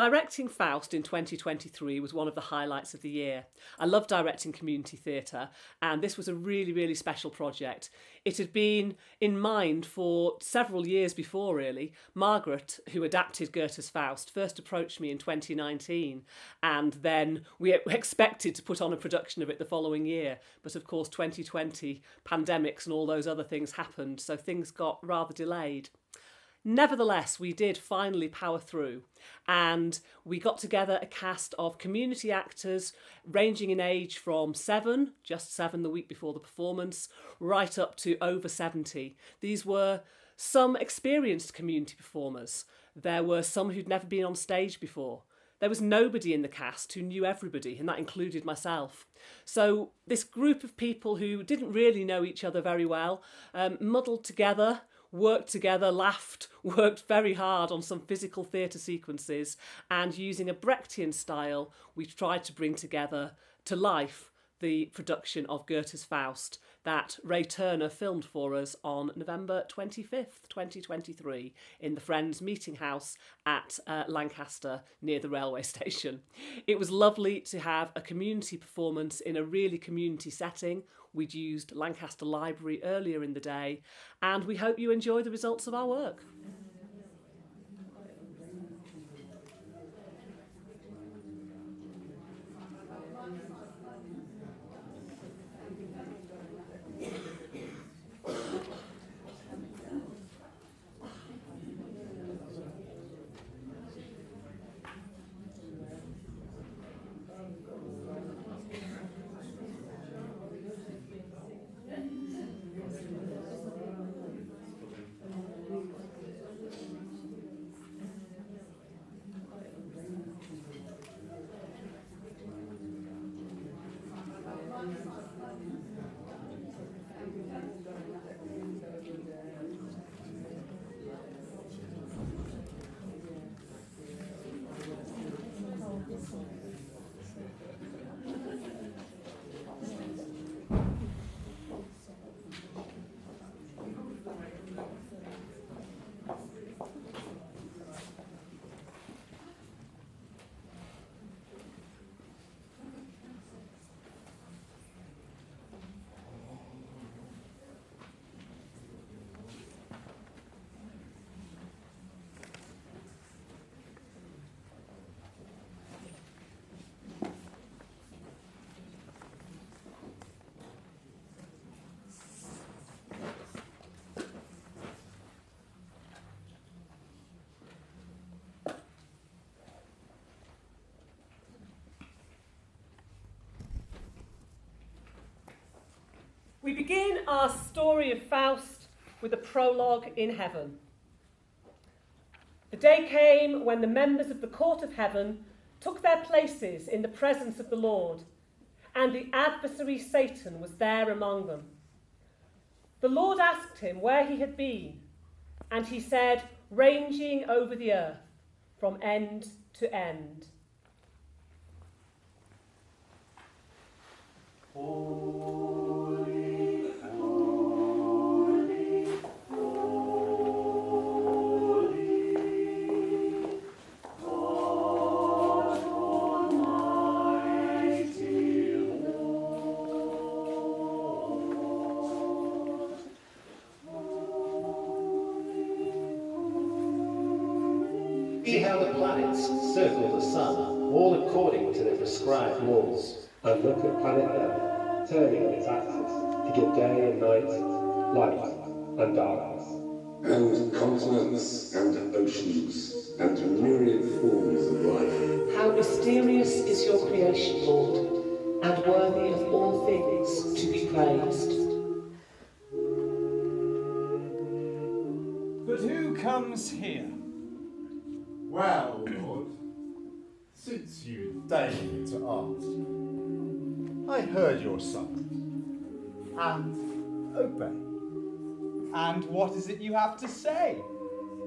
Directing Faust in 2023 was one of the highlights of the year. I love directing community theatre, and this was a really, really special project. It had been in mind for several years before, really. Margaret, who adapted Goethe's Faust, first approached me in 2019, and then we expected to put on a production of it the following year. But of course, 2020, pandemics and all those other things happened, so things got rather delayed. Nevertheless, we did finally power through, and we got together a cast of community actors ranging in age from just seven the week before the performance, right up to over 70. These were some experienced community performers. There were some who'd never been on stage before. There was nobody in the cast who knew everybody, and that included myself. So this group of people who didn't really know each other very well, muddled together, worked together, laughed, worked very hard on some physical theatre sequences, and using a Brechtian style, we tried to bring together to life the production of Goethe's Faust that Ray Turner filmed for us on November 25th, 2023 in the Friends Meeting House at Lancaster near the railway station. It was lovely to have a community performance in a really community setting. We'd used Lancaster Library earlier in the day, and we hope you enjoy the results of our work. We begin our story of Faust with a prologue in heaven. The day came when the members of the court of heaven took their places in the presence of the Lord, and the adversary Satan was there among them. The Lord asked him where he had been, and he said, ranging over the earth from end to end. Holy, holy, holy, God Almighty, Lord. See how the planets circle the sun, all according to their prescribed laws. And look at planet Earth, turning on its axis to give day and night, light and darkness. And continents and oceans and myriad forms of life. How mysterious is your creation, Lord, and worthy of all things to be praised. But who comes here? Well, Lord, since you deign to ask, I heard your summons, and obey. And what is it you have to say?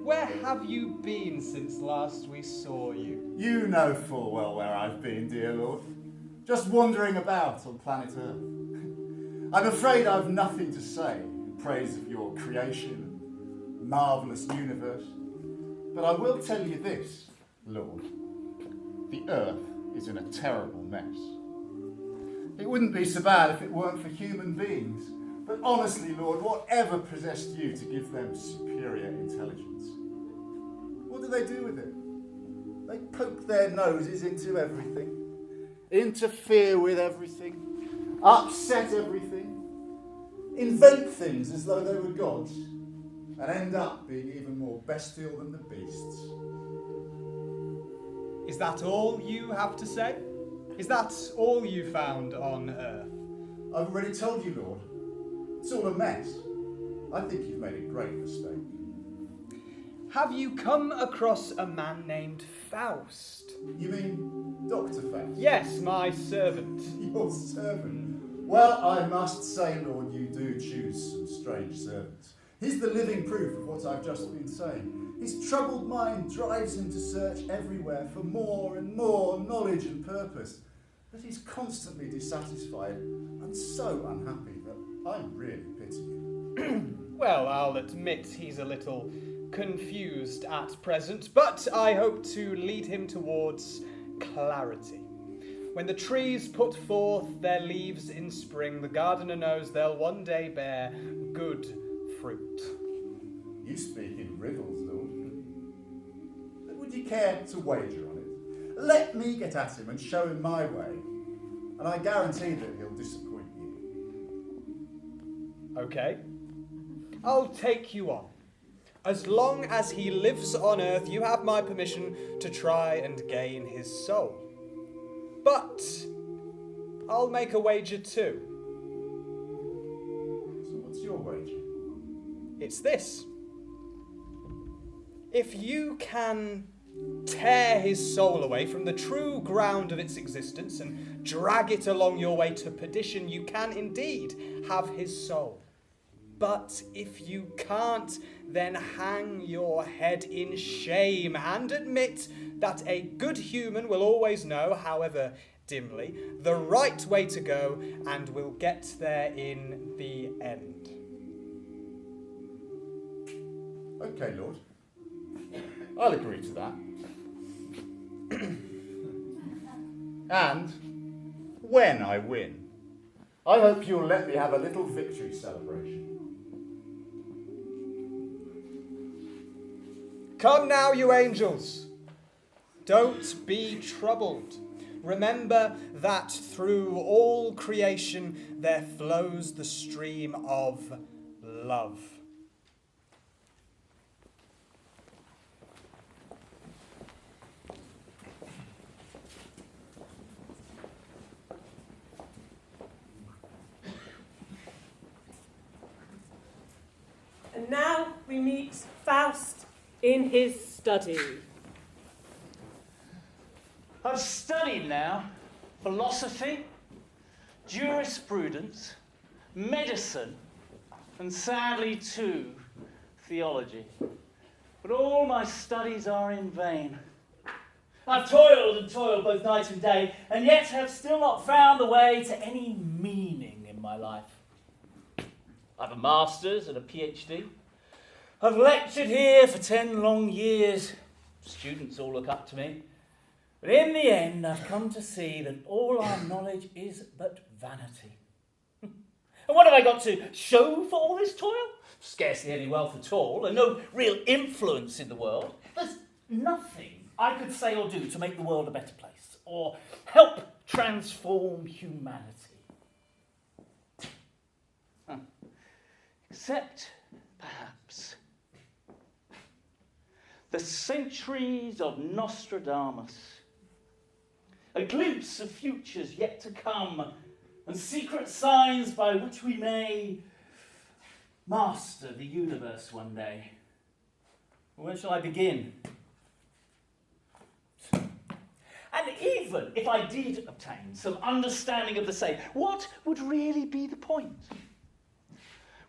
Where have you been since last we saw you? You know full well where I've been, dear Lord. Just wandering about on planet Earth. I'm afraid I've nothing to say in praise of your creation, marvellous universe. But I will tell you this, Lord. The Earth is in a terrible mess. It wouldn't be so bad if it weren't for human beings. But honestly, Lord, whatever possessed you to give them superior intelligence? What do they do with it? They poke their noses into everything, interfere with everything, upset everything, invent things as though they were gods, and end up being even more bestial than the beasts. Is that all you have to say? Is that all you found on Earth? I've already told you, Lord. It's all a mess. I think you've made a great mistake. Have you come across a man named Faust? You mean Dr. Faust? Yes, my servant. Your servant? Well, I must say, Lord, you do choose some strange servants. He's the living proof of what I've just been saying. His troubled mind drives him to search everywhere for more and more knowledge and purpose. But he's constantly dissatisfied and so unhappy that I really pity him. Well, I'll admit he's a little confused at present, but I hope to lead him towards clarity. When the trees put forth their leaves in spring, the gardener knows they'll one day bear good fruit. You speak in riddles, Lord. But would you care to wager on it? Let me get at him and show him my way, and I guarantee that he'll disappoint you. Okay. I'll take you on. As long as he lives on Earth, you have my permission to try and gain his soul. But I'll make a wager too. So what's your wager? It's this. If you can tear his soul away from the true ground of its existence and drag it along your way to perdition, you can indeed have his soul. But if you can't, then hang your head in shame and admit that a good human will always know, however dimly, the right way to go and will get there in the end. Okay, Lord. I'll agree to that. And when I win, I hope you'll let me have a little victory celebration. Come now, you angels. Don't be troubled. Remember that through all creation there flows the stream of love. And now we meet Faust in his study. I've studied now philosophy, jurisprudence, medicine, and sadly too, theology. But all my studies are in vain. I've toiled and toiled both night and day, and yet have still not found the way to any meaning in my life. I've a master's and a PhD. I've lectured here for 10 long years. Students all look up to me. But in the end, I've come to see that all our knowledge is but vanity. And what have I got to show for all this toil? Scarcely any wealth at all, and no real influence in the world. There's nothing I could say or do to make the world a better place, or help transform humanity. Except, perhaps, the centuries of Nostradamus, a glimpse of futures yet to come, and secret signs by which we may master the universe one day. Where shall I begin? And even if I did obtain some understanding of the same, what would really be the point?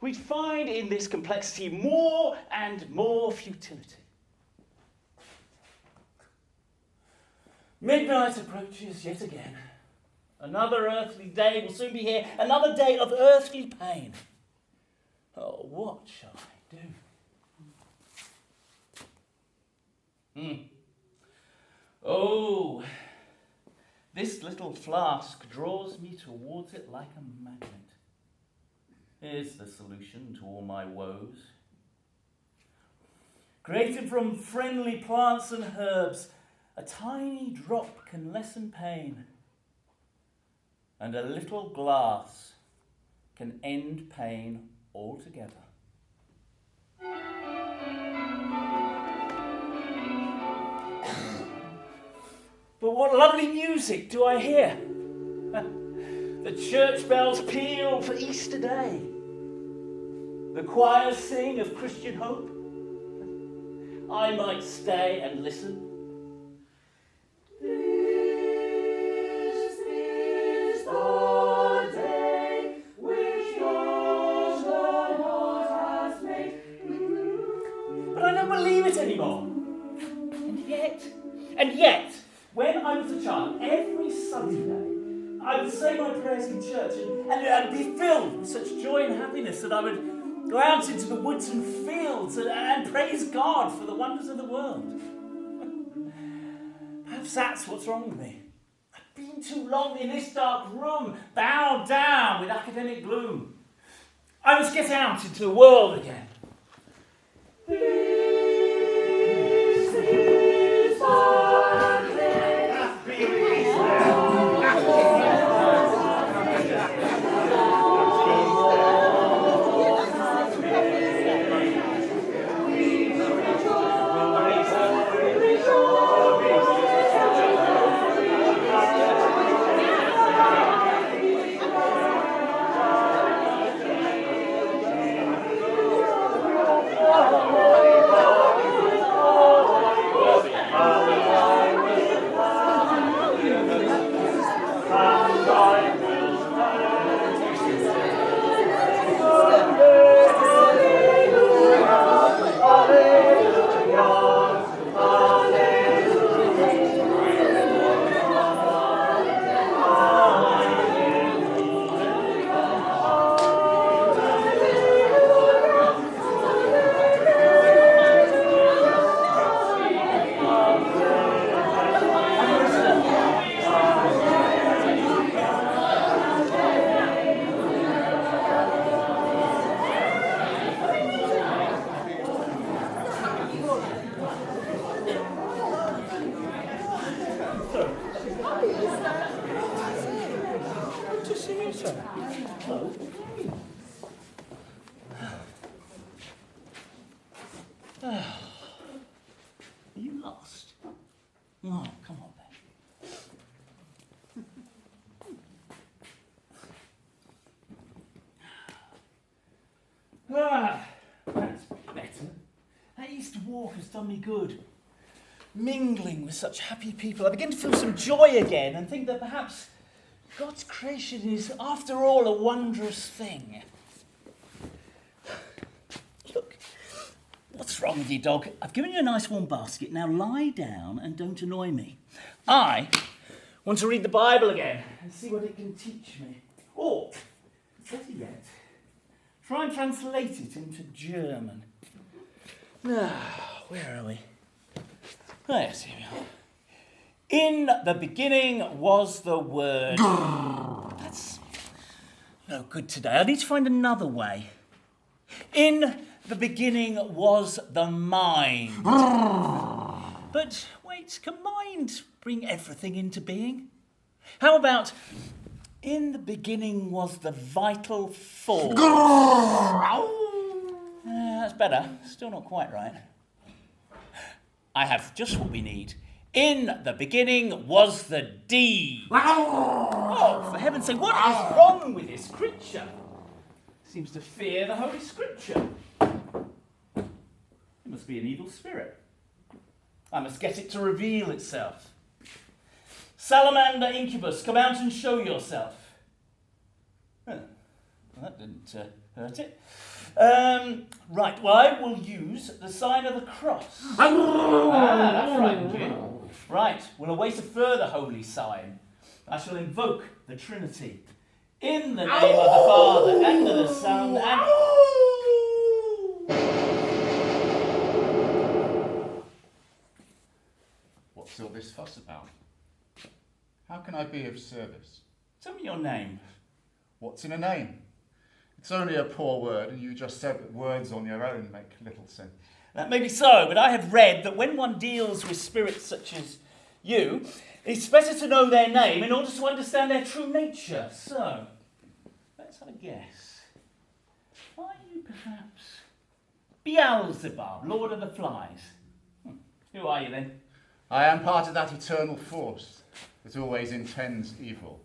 We'd find in this complexity more and more futility. Midnight approaches yet again. Another earthly day will soon be here, another day of earthly pain. Oh, what shall I do? Oh, little flask draws me towards it like a magnet. Here's the solution to all my woes. Created from friendly plants and herbs, a tiny drop can lessen pain, and a little glass can end pain altogether. But what lovely music do I hear? The church bells peal for Easter Day. The choirs sing of Christian hope. I might stay and listen. This is the day which God the Lord has made. But I don't believe it anymore. And yet, when I was a child, every Sunday, I would say my prayers in church and be filled with such joy and happiness that I would go out into the woods and fields and praise God for the wonders of the world. Perhaps that's what's wrong with me. I've been too long in this dark room, bowed down with academic gloom. I must get out into the world again. You lost? Oh, come on then. That's better. That Easter walk has done me good. Mingling with such happy people, I begin to feel some joy again and think that perhaps God's creation is, after all, a wondrous thing. Look, what's wrong with you, dog? I've given you a nice warm basket. Now lie down and don't annoy me. I want to read the Bible again and see what it can teach me. Or, better yet, try and translate it into German. Where are we? Oh, yes, here we are. In the beginning was the Word. That's no good today. I need to find another way. In the beginning was the mind. But wait, can mind bring everything into being? How about in the beginning was the vital force? That's better. Still not quite right. I have just what we need. In the beginning was the deed. Oh, for heaven's sake, what is wrong with this creature? Seems to fear the Holy Scripture. It must be an evil spirit. I must get it to reveal itself. Salamander incubus, come out and show yourself. Well, that didn't hurt it. Right, well, I will use the sign of the cross. That frightened you. Right, we'll await a further holy sign. I shall invoke the Trinity. In the name of the Father, and of the Son, and... What's all this fuss about? How can I be of service? Tell me your name. What's in a name? It's only a poor word, and you just said that words on your own make little sense. That may be so, but I have read that when one deals with spirits such as you, it's better to know their name in order to understand their true nature. So, let's have a guess. Are you perhaps Beelzebub, Lord of the Flies? Who are you then? I am part of that eternal force that always intends evil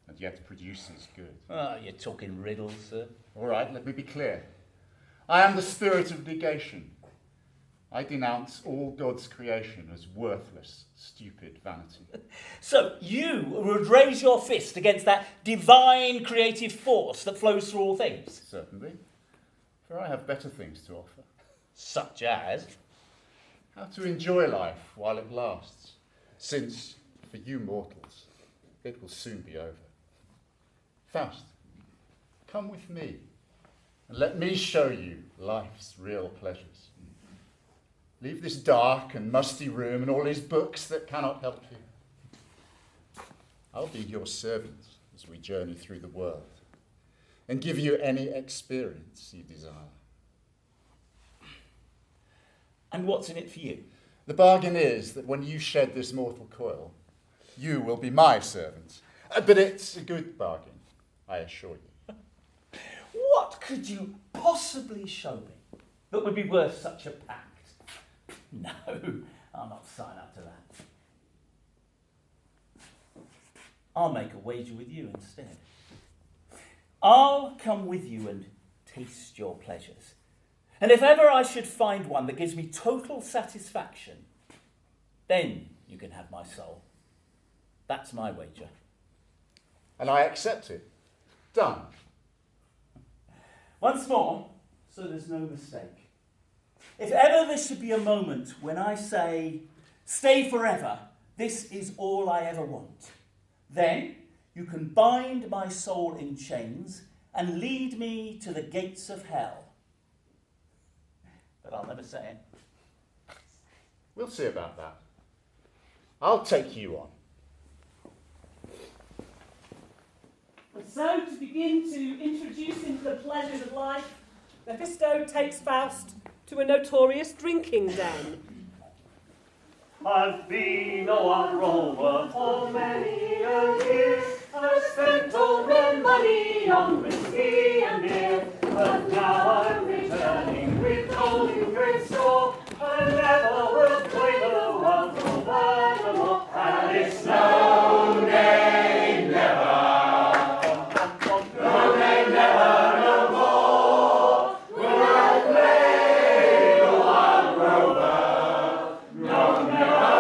and yet produces good. Oh, you're talking riddles, sir. All right, let me be clear. I am the spirit of negation. I denounce all God's creation as worthless, stupid vanity. So you would raise your fist against that divine creative force that flows through all things? Certainly, for I have better things to offer. Such as? How to enjoy life while it lasts, since, for you mortals, it will soon be over. Faust, come with me, and let me show you life's real pleasures. Leave this dark and musty room and all these books that cannot help you. I'll be your servant as we journey through the world and give you any experience you desire. And what's in it for you? The bargain is that when you shed this mortal coil, you will be my servant. But it's a good bargain, I assure you. What could you possibly show me that would be worth such a pact? No, I'll not sign up to that. I'll make a wager with you instead. I'll come with you and taste your pleasures. And if ever I should find one that gives me total satisfaction, then you can have my soul. That's my wager. And I accept it. Done. Once more, so there's no mistake. If ever there should be a moment when I say, stay forever, this is all I ever want, then you can bind my soul in chains and lead me to the gates of hell. But I'll never say it. We'll see about that. I'll take you on. And so, to begin to introduce into the pleasures of life, Mephisto takes Faust to a notorious drinking den. I've been a one rover for many a year. I've spent all my money on whiskey and beer, but now I'm returning with only great store. I never will play the one rover no more, and it's no nay, never. No nay, never, no more. Will I play the one rover? No, never,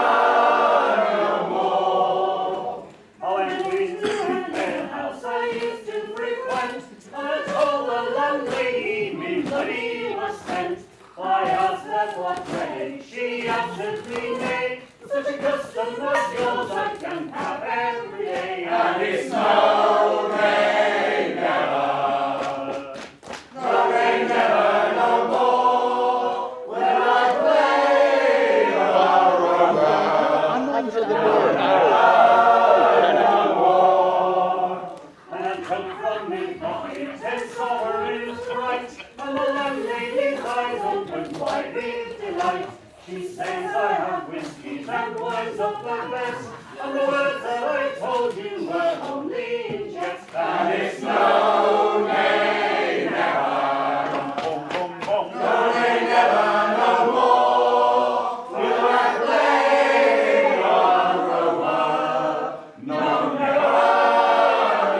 no more. I went into the alehouse I used to frequent. I told the landlady me money was spent. I asked her what trade, she answered me nay. Such a custom as yours I can have every day, and it's no nay, never. No nay, never, no more. Will I play the rover? No more. And I took from me pocket 10 sovereigns bright, and the landlady's eyes opened wide in delight. She says I have whiskies and wines of the best, and the words that I told you were only in jest, and it's no nay, never. No nay, never, no more. Will I play the rover? No, never,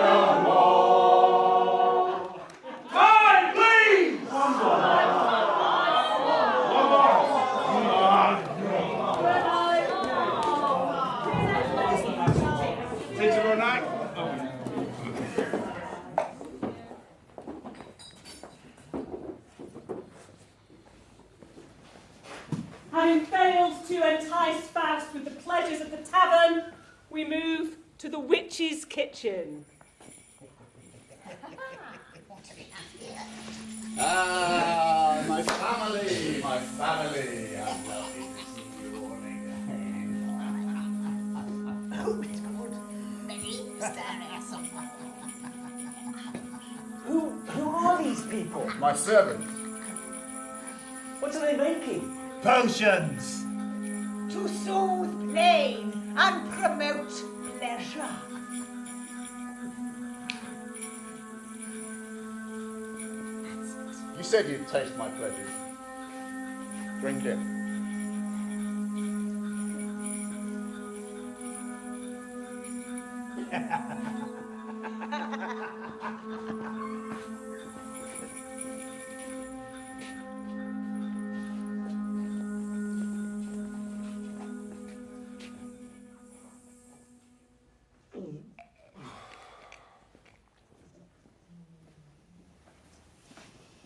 no more. Time, please! Having failed to entice Faust with the pleasures of the tavern, we move to the witch's kitchen. Ah, my family, my family. I'm lovely to see you all again. Oh, it's good. people? My servants. What are they making? Potions! To soothe pain and promote pleasure. You said you'd taste my pleasures. Drink it.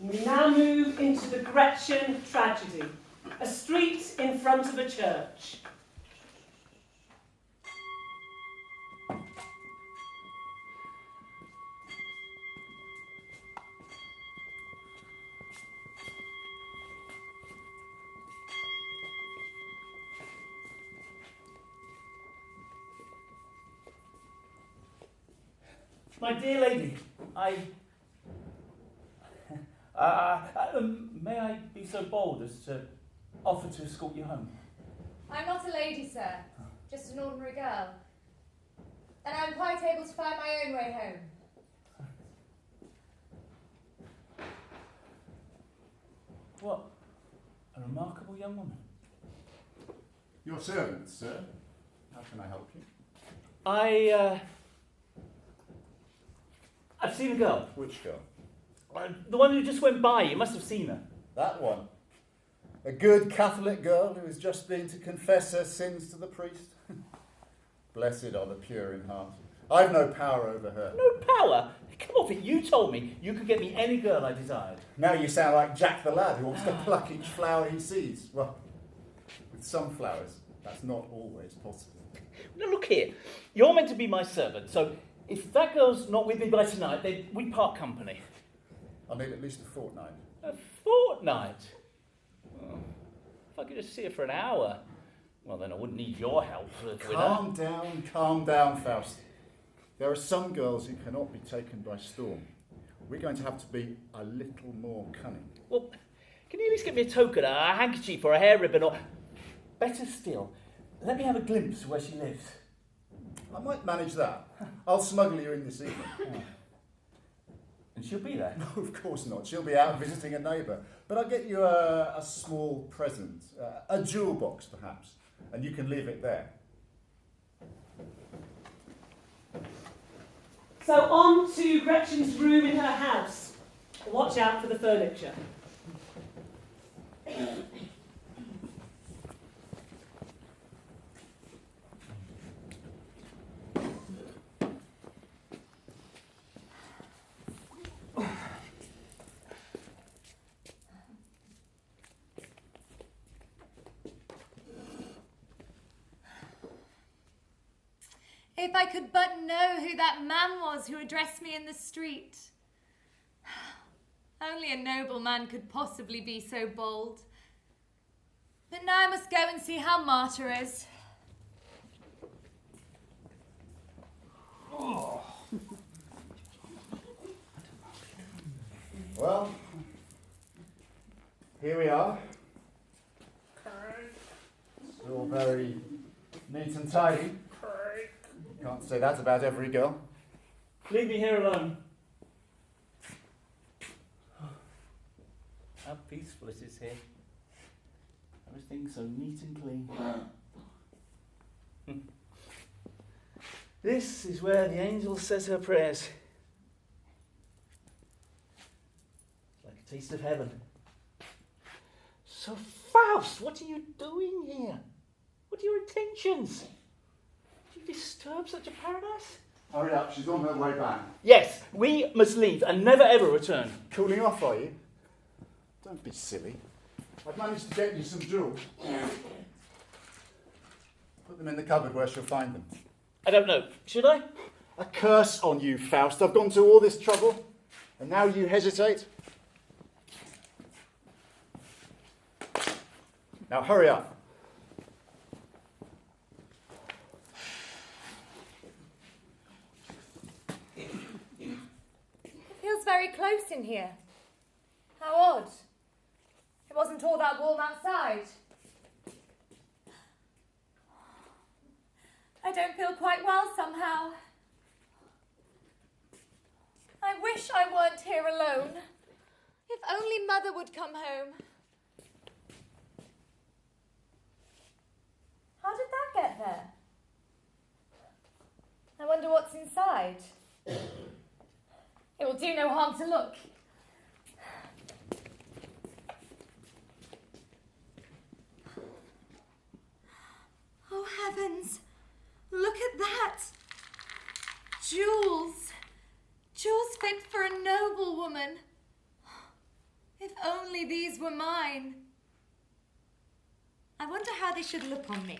We now move into the Gretchen tragedy, a street in front of a church. My dear lady, may I be so bold as to offer to escort you home? I'm not a lady, sir. Just an ordinary girl. And I'm quite able to find my own way home. What a remarkable young woman. Your servants, sir. How can I help you? I've seen a girl. Which girl? The one who just went by. You must have seen her. That one. A good Catholic girl who has just been to confess her sins to the priest. Blessed are the pure in heart. I've no power over her. No power? Come off it. You told me you could get me any girl I desired. Now you sound like Jack the lad who wants to pluck each flower he sees. Well, with some flowers, that's not always possible. Now look here. You're meant to be my servant, so if that girl's not with me by tonight, then we part company. I'll need at least a fortnight. A fortnight? Oh, if I could just see her for an hour, well, then I wouldn't need your help with her. Calm down, Faust. There are some girls who cannot be taken by storm. We're going to have to be a little more cunning. Well, can you at least get me a token, a handkerchief or a hair ribbon, or better still, let me have a glimpse of where she lives. I might manage that. I'll smuggle you in this evening. Oh. And she'll be there? No, of course not. She'll be out visiting a neighbour. But I'll get you a small present, a jewel box perhaps, and you can leave it there. So on to Gretchen's room in her house. Watch out for the furniture. If I could but know who that man was who addressed me in the street. Only a noble man could possibly be so bold. But now I must go and see how Marta is. Oh. Well, here we are. It's all very neat and tidy. Can't say that about every girl. Leave me here alone. How peaceful it is here. Everything's so neat and clean. This is where the angel says her prayers. It's like a taste of heaven. So, Faust, what are you doing here? What are your intentions? Do you disturb such a paradise? Hurry up, she's on her way back. Yes, we must leave and never ever return. Cooling off, are you? Don't be silly. I've managed to get you some jewels. Put them in the cupboard where she'll find them. I don't know. Should I? A curse on you, Faust. I've gone to all this trouble, and now you hesitate? Now hurry up. It feels very close in here. How odd. It wasn't all that warm outside. I don't feel quite well somehow. I wish I weren't here alone. If only Mother would come home. How did that get there? I wonder what's inside. It will do no harm to look. Oh heavens! Look at that! Jewels! Jewels fit for a noble woman. If only these were mine. I wonder how they should look on me.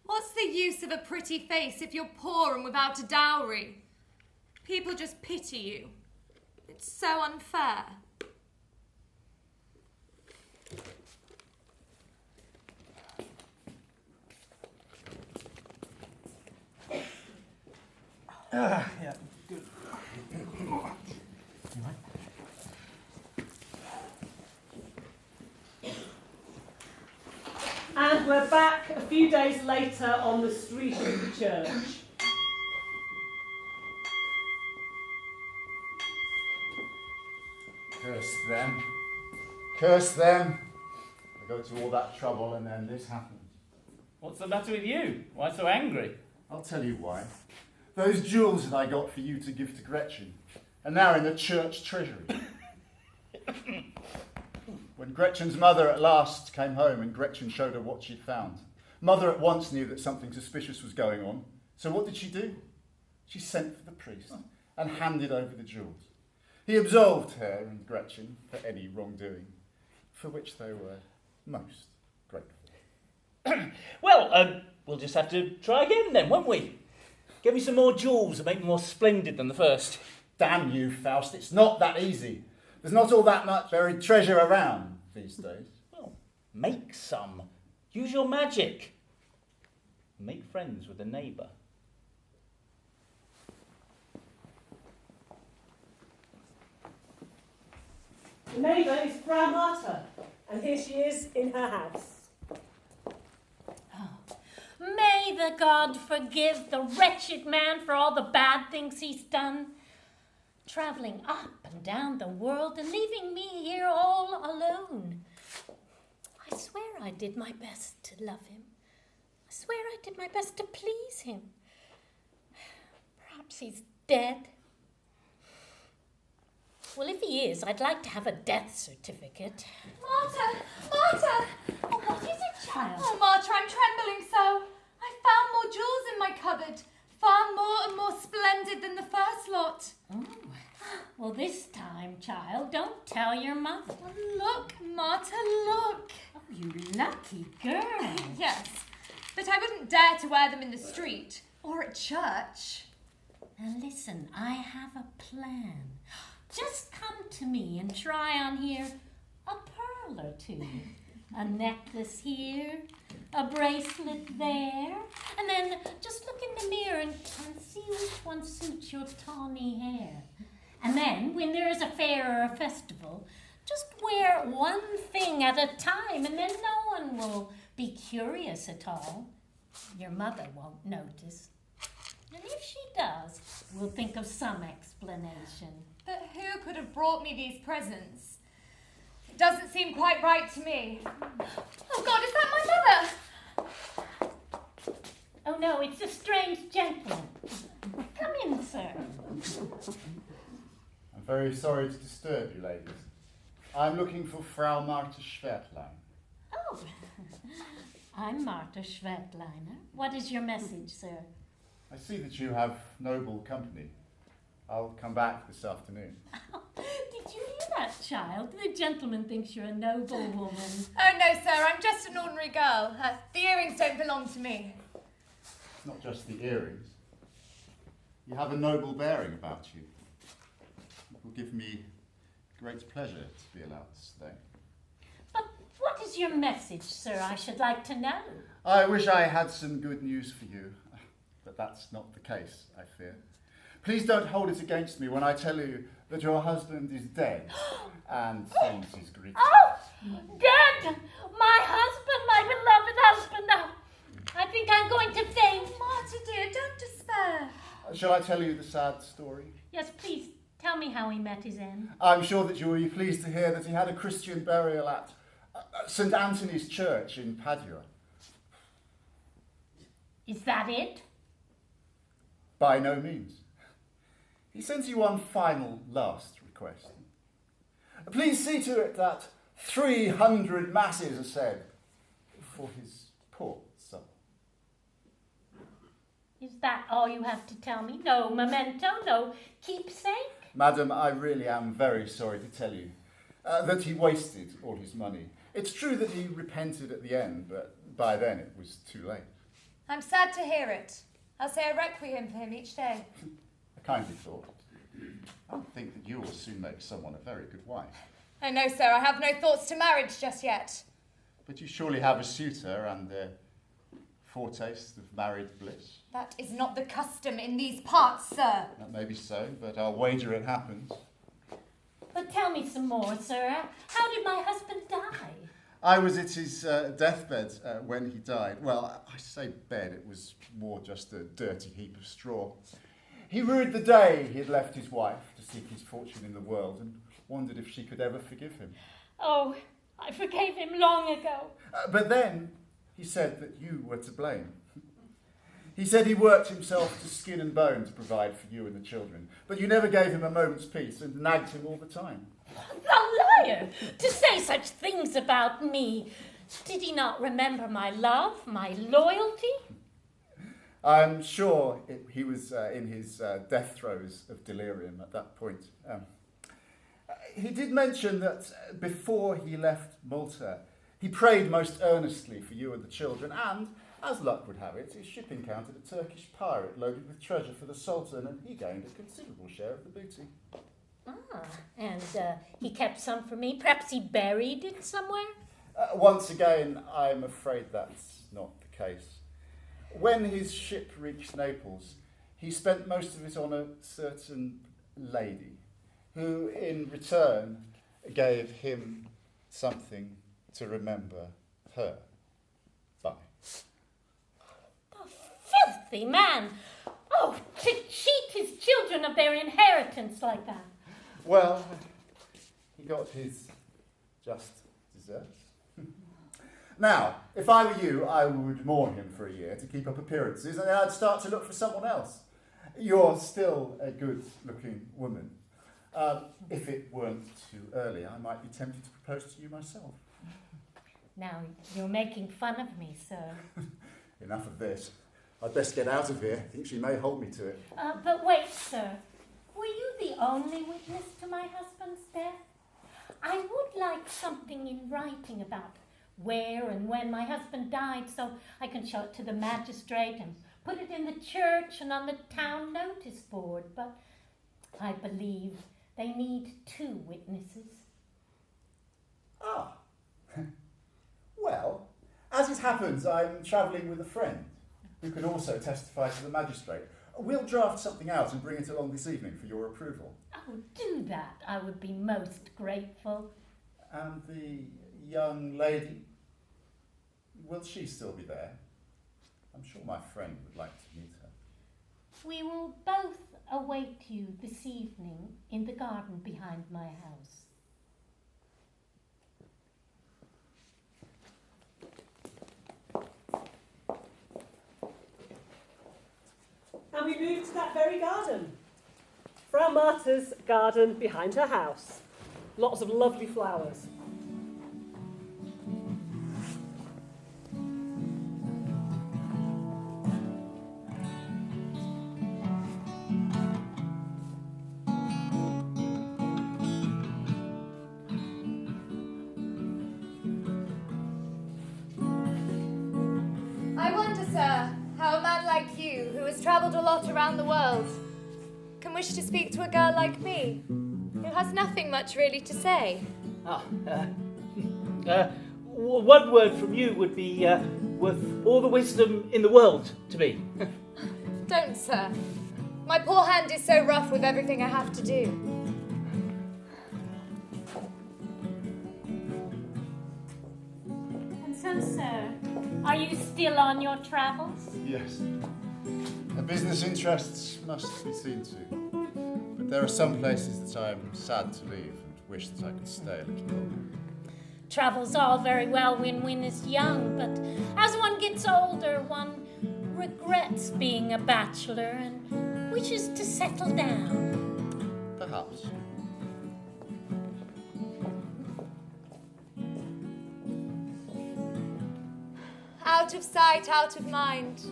What's the use of a pretty face if you're poor and without a dowry? People just pity you. It's so unfair. Yeah, good. And we're back a few days later on the street of the church. Curse them. Curse them. I go to all that trouble and then this happens. What's the matter with you? Why so angry? I'll tell you why. Those jewels that I got for you to give to Gretchen are now in the church treasury. When Gretchen's mother at last came home and Gretchen showed her what she'd found, Mother at once knew that something suspicious was going on. So what did she do? She sent for the priest and handed over the jewels. He absolved her and Gretchen for any wrongdoing, for which they were most grateful. Well, we'll just have to try again then, won't we? Get me some more jewels and make me more splendid than the first. Damn you, Faust, it's not that easy. There's not all that much buried treasure around these days. Well, make some. Use your magic. Make friends with a neighbour. The neighbour is Frau Martha, and here she is in her house. May the God forgive the wretched man for all the bad things he's done. Travelling up and down the world and leaving me here all alone. I swear I did my best to love him. I swear I did my best to please him. Perhaps he's dead. Well, if he is, I'd like to have a death certificate. Martha! Martha! Oh, what is it, child? Oh, Martha, I'm trembling so. I found more jewels in my cupboard. Far more and more splendid than the first lot. Oh. Well, this time, child, don't tell your mother. Look, Martha, look. Oh, you lucky girl. Yes, but I wouldn't dare to wear them in the street or at church. Now listen, I have a plan. Just come to me and try on here a pearl or two. A necklace here, a bracelet there, and then just look in the mirror and see which one suits your tawny hair. And then, when there is a fair or a festival, just wear one thing at a time, and then no one will be curious at all. Your mother won't notice. And if she does, we'll think of some explanation. But who could have brought me these presents? It doesn't seem quite right to me. Oh God, is that my mother? Oh no, it's a strange gentleman. Come in, sir. I'm very sorry to disturb you, ladies. I'm looking for Frau Martha Schwertlein. Oh, I'm Martha Schwertleiner. What is your message, sir? I see that you have noble company. I'll come back this afternoon. Oh, did you hear that, child? The gentleman thinks you're a noble woman. Oh no, sir, I'm just an ordinary girl. The earrings don't belong to me. It's not just the earrings. You have a noble bearing about you. It will give me great pleasure to be allowed to stay. But what is your message, sir? I should like to know. I wish I had some good news for you, but that's not the case, I fear. Please don't hold it against me when I tell you that your husband is dead and sends his greetings. Oh, dead! My husband, my beloved husband. Now, I think I'm going to faint. Marta dear, don't despair. Shall I tell you the sad story? Yes, please, tell me how he met his end. I'm sure that you will be pleased to hear that he had a Christian burial at St. Anthony's Church in Padua. Is that it? By no means. He sends you one final last request. Please see to it that 300 masses are said for his poor soul. Is that all you have to tell me? No memento, no keepsake? Madam, I really am very sorry to tell you that he wasted all his money. It's true that he repented at the end, but by then it was too late. I'm sad to hear it. I'll say a requiem for him each day. A kindly thought. I think that you will soon make someone a very good wife. Oh no, sir, I have no thoughts to marriage just yet. But you surely have a suitor and a foretaste of married bliss. That is not the custom in these parts, sir. That may be so, but I'll wager it happens. But tell me some more, sir. How did my husband die? I was at his deathbed when he died. Well, I say bed, it was more just a dirty heap of straw. He rued the day he had left his wife to seek his fortune in the world and wondered if she could ever forgive him. Oh, I forgave him long ago. But then he said that you were to blame. He said he worked himself to skin and bone to provide for you and the children, but you never gave him a moment's peace and nagged him all the time. A liar! To say such things about me. Did he not remember my love, my loyalty? I'm sure he was in his death throes of delirium at that point. He did mention that before he left Malta, he prayed most earnestly for you and the children, and, as luck would have it, his ship encountered a Turkish pirate loaded with treasure for the Sultan, and he gained a considerable share of the booty. And he kept some for me. Perhaps he buried it somewhere? Once again, I'm afraid that's not the case. When his ship reached Naples, he spent most of it on a certain lady, who in return gave him something to remember her by. The filthy man! Oh, to cheat his children of their inheritance like that. Well, he got his just desserts. Now, if I were you, I would mourn him for a year to keep up appearances, and then I'd start to look for someone else. You're still a good-looking woman. If it weren't too early, I might be tempted to propose to you myself. Now, you're making fun of me, sir. Enough of this. I'd best get out of here. I think she may hold me to it. But wait, sir. Were you the only witness to my husband's death? I would like something in writing about where and when my husband died, so I can show it to the magistrate and put it in the church and on the town notice board. But I believe they need 2 witnesses. Ah. Well, as it happens, I'm travelling with a friend who can also testify to the magistrate. We'll draft something out and bring it along this evening for your approval. Oh, do that. I would be most grateful. And the young lady, will she still be there? I'm sure my friend would like to meet her. We will both await you this evening in the garden behind my house. And we moved to that very garden. Frau Marta's garden behind her house. Lots of lovely flowers. I wonder, sir, how a man like you, who has travelled a lot around the world, can wish to speak to a girl like me, who has nothing much really to say. One word from you would be worth all the wisdom in the world to me. Don't, sir. My poor hand is so rough with everything I have to do. And so, sir, are you still on your travels? Yes. The business interests must be seen to. But there are some places that I am sad to leave and wish that I could stay a little longer. Travel's all very well when one is young, but as one gets older, one regrets being a bachelor and wishes to settle down. Perhaps. Out of sight, out of mind.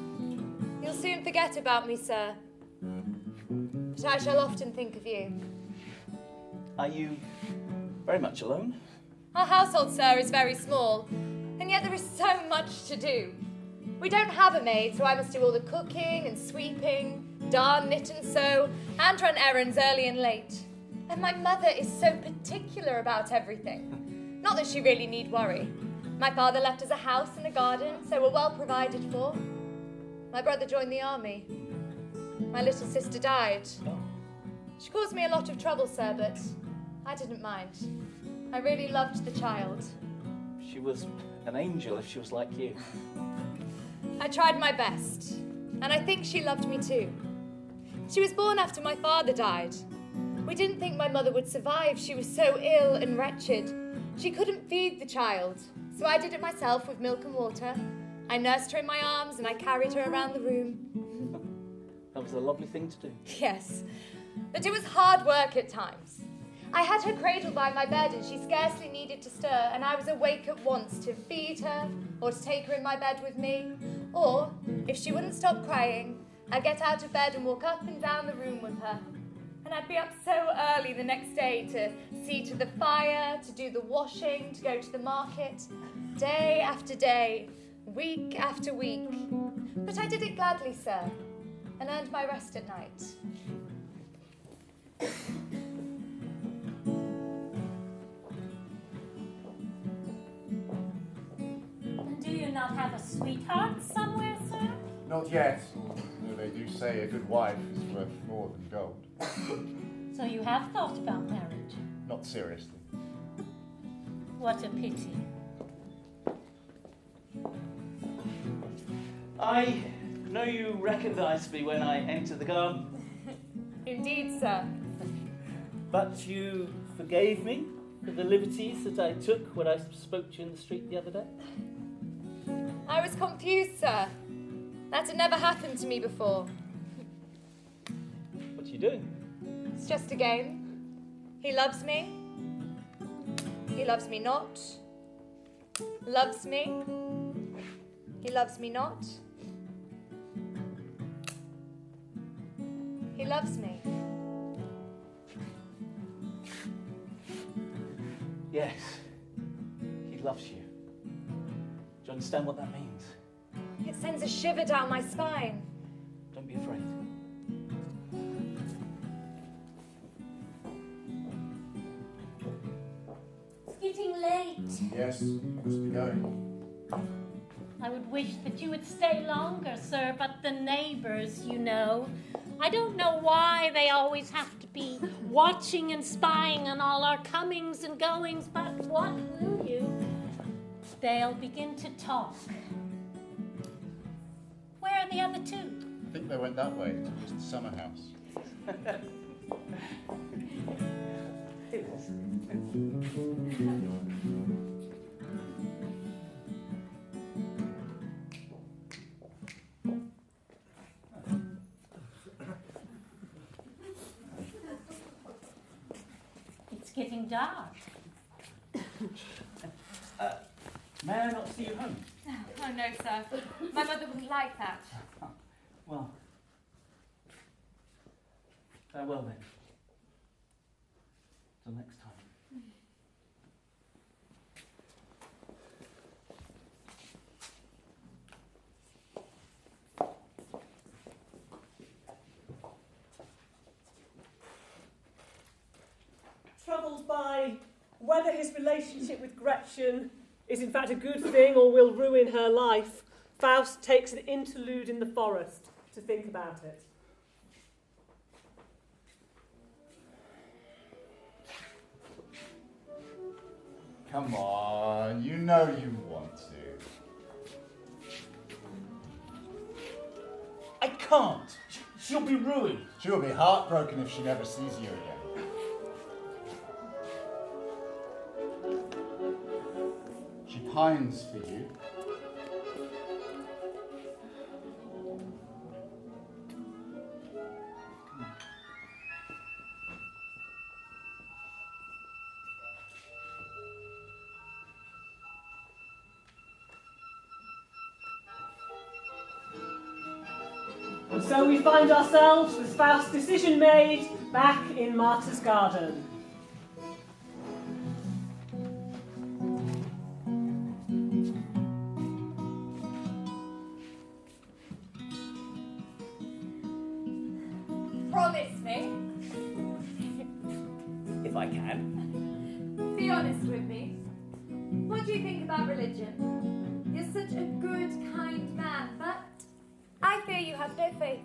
You'll soon forget about me, sir. But I shall often think of you. Are you very much alone? Our household, sir, is very small, and yet there is so much to do. We don't have a maid, so I must do all the cooking and sweeping, darn, knit and sew, and run errands early and late. And my mother is so particular about everything. Not that she really need worry. My father left us a house and a garden, so we're well provided for. My brother joined the army. My little sister died. She caused me a lot of trouble, sir, but I didn't mind. I really loved the child. She was an angel if she was like you. I tried my best, and I think she loved me too. She was born after my father died. We didn't think my mother would survive. She was so ill and wretched. She couldn't feed the child, so I did it myself with milk and water. I nursed her in my arms and I carried her around the room. That was a lovely thing to do. Yes, but it was hard work at times. I had her cradled by my bed and she scarcely needed to stir, and I was awake at once to feed her or to take her in my bed with me. Or, if she wouldn't stop crying, I'd get out of bed and walk up and down the room with her. And I'd be up so early the next day to see to the fire, to do the washing, to go to the market, day after day, week after week. But I did it gladly, sir, and earned my rest at night. And do you not have a sweetheart somewhere, sir? Not yet, although they do say a good wife is worth more than gold. So you have thought about marriage? Not seriously. What a pity. I know you recognised me when I entered the garden. Indeed, sir. But you forgave me for the liberties that I took when I spoke to you in the street the other day? I was confused, sir. That had never happened to me before. What are you doing? It's just a game. He loves me. He loves me not. Loves me. He loves me not. He loves me. Yes, he loves you. Do you understand what that means? It sends a shiver down my spine. Don't be afraid. It's getting late. Yes, must be going. I would wish that you would stay longer, sir, but the neighbors, you know. I don't know why they always have to be watching and spying on all our comings and goings, but what will you? They'll begin to talk. Where are the other two? I think they went that way, towards the summer house. It's getting dark. May I not see you home? Oh, no, sir. My mother wouldn't like that. Well, farewell then. Till next time. Troubled by whether his relationship with Gretchen is in fact a good thing or will ruin her life, Faust takes an interlude in the forest to think about it. Come on, you know you want to. I can't. She'll be ruined. She'll be heartbroken if she never sees you again. She pines for you. And so we find ourselves, with Faust's decision made, back in Martha's garden. Promise me. If I can. Be honest with me. What do you think about religion? You're such a good, kind man, but I fear you have no faith.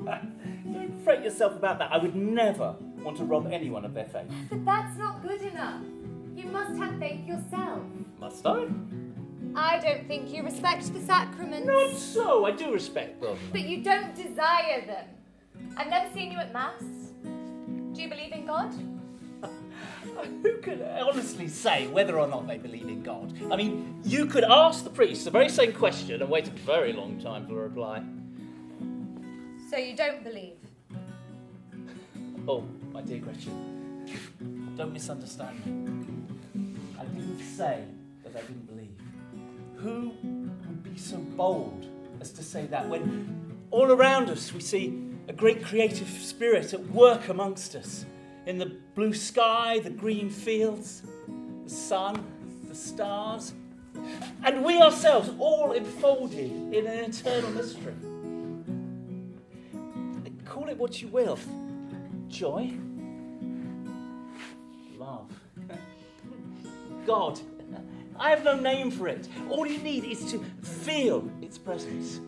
Don't fret yourself about that. I would never want to rob anyone of their faith. But that's not good enough. You must have faith yourself. Must I? I don't think you respect the sacraments. Not so. I do respect them. But you don't desire them. I've never seen you at Mass. Do you believe in God? Who could honestly say whether or not they believe in God? I mean, you could ask the priest the very same question and wait a very long time for a reply. So you don't believe? Oh, my dear Gretchen, don't misunderstand me. I didn't say that I didn't believe. Who would be so bold as to say that when all around us we see a great creative spirit at work amongst us? In the blue sky, the green fields, the sun, the stars, and we ourselves all enfolded in an eternal mystery. Call it what you will. Joy, love, God. I have no name for it. All you need is to feel its presence.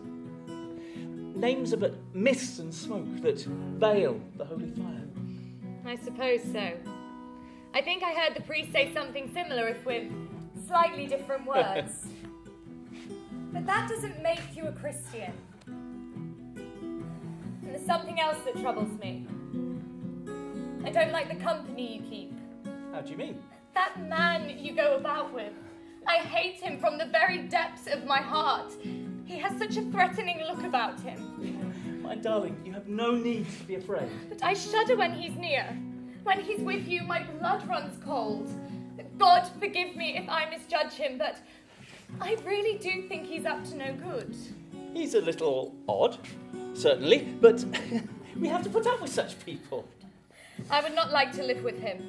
Names are but mists and smoke that veil the holy fire. I suppose so. I think I heard the priest say something similar, if with slightly different words. But that doesn't make you a Christian. And there's something else that troubles me. I don't like the company you keep. How do you mean? That man you go about with. I hate him from the very depths of my heart. He has such a threatening look about him. My darling, you have no need to be afraid. But I shudder when he's near. When he's with you, my blood runs cold. God forgive me if I misjudge him, but I really do think he's up to no good. He's a little odd, certainly, but we have to put up with such people. I would not like to live with him.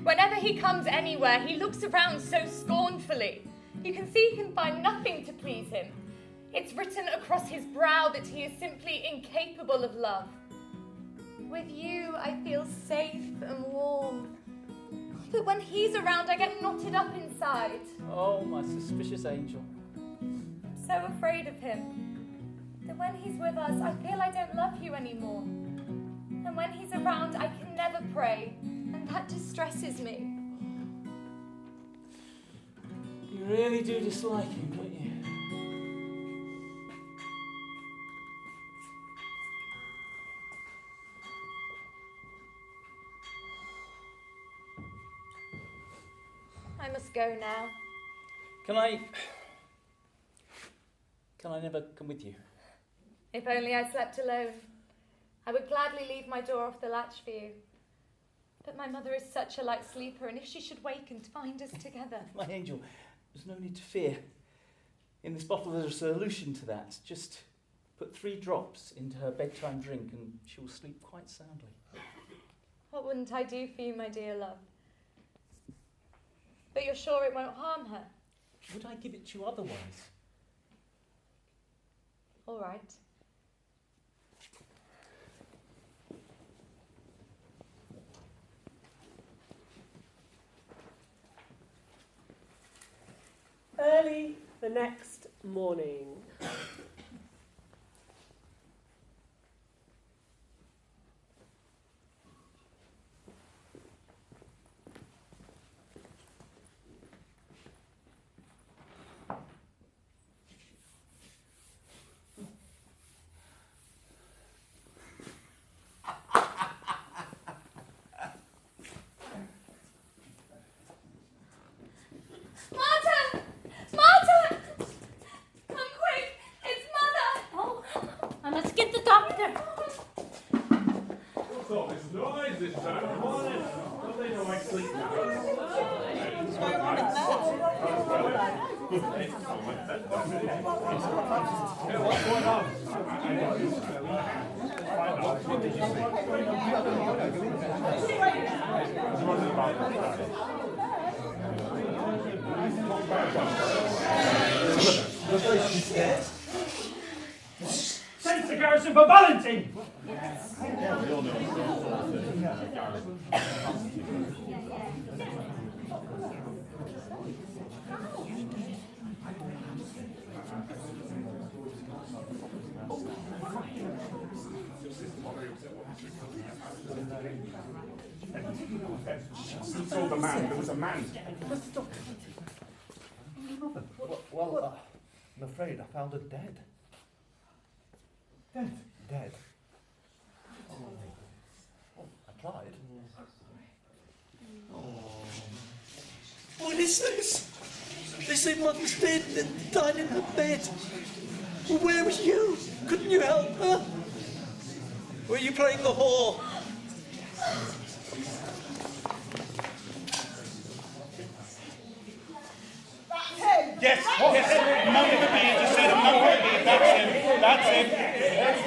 Whenever he comes anywhere, he looks around so scornfully. You can see he can find nothing to please him. It's written across his brow that he is simply incapable of love. With you, I feel safe and warm. But when he's around, I get knotted up inside. Oh, my suspicious angel. I'm so afraid of him. That when he's with us, I feel I don't love you anymore. And when he's around, I can never pray. And that distresses me. You really do dislike him, don't you? I must go now. Can I never come with you? If only I slept alone. I would gladly leave my door off the latch for you. But my mother is such a light sleeper, and if she should wake and find us together... My angel, there's no need to fear. In this bottle there's a solution to that. Just put 3 drops into her bedtime drink and she will sleep quite soundly. What wouldn't I do for you, my dear love? But you're sure it won't harm her? Would I give it to you otherwise? All right. Early the next morning. Send the garrison for Valentine! He saw the man. There was a man. Well, I'm afraid I found her dead. Dead? Dead. I tried. What is this? They say Mother's dead and died in her bed. Well, where were you? Couldn't you help her? Were you playing the whore? Yes, yes, among the bees, I said among the bees, that's him, that's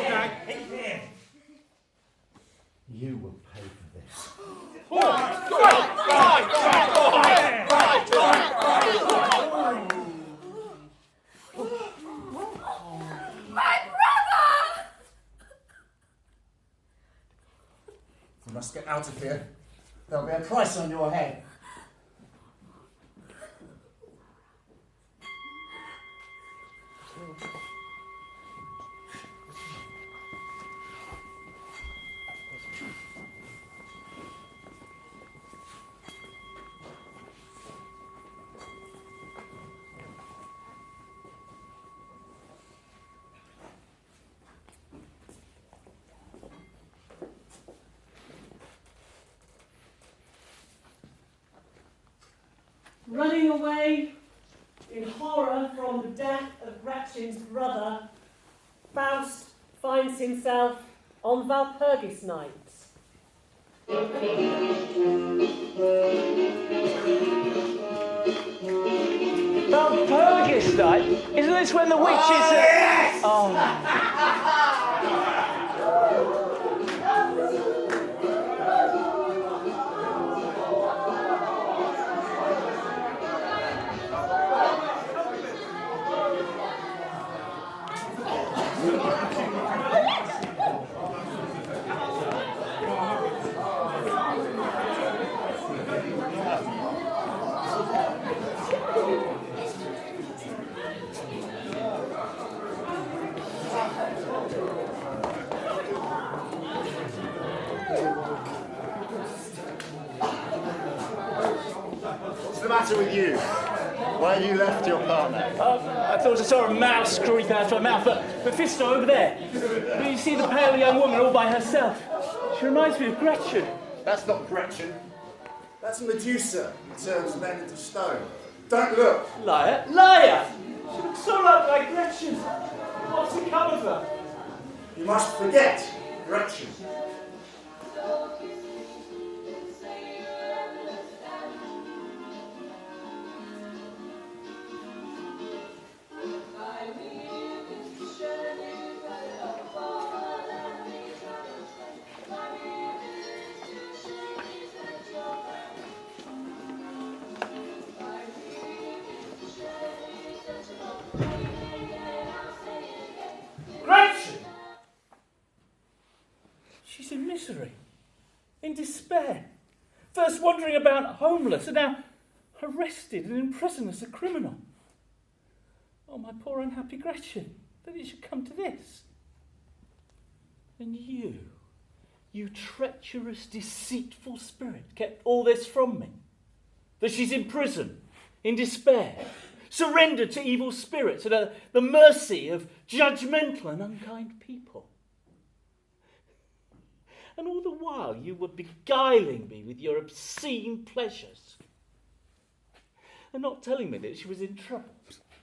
him. You will pay for this. My brother! You must get out of here. There'll be a price on your head. Running away in horror from the death of Gretchen's brother, Faust finds himself on Walpurgis night. Walpurgis night? Isn't this when the witches are... Yes! Oh. What's the matter with you? Why have you left your partner? I thought I saw a mouse creep out of her mouth, but Fisto over there. But you see the pale young woman all by herself. She reminds me of Gretchen. That's not Gretchen. That's Medusa, who turns men into stone. Don't look. Liar. Liar! She looks so like Gretchen. What's become of her? You must forget Gretchen. Gretchen! She's in misery, in despair. First wandering about homeless, and now arrested and imprisoned as a criminal. Oh, my poor unhappy Gretchen, that it should come to this. And you treacherous, deceitful spirit, kept all this from me. That she's in prison, in despair, surrendered to evil spirits and at the mercy of judgmental and unkind people. And all the while you were beguiling me with your obscene pleasures and not telling me that she was in trouble.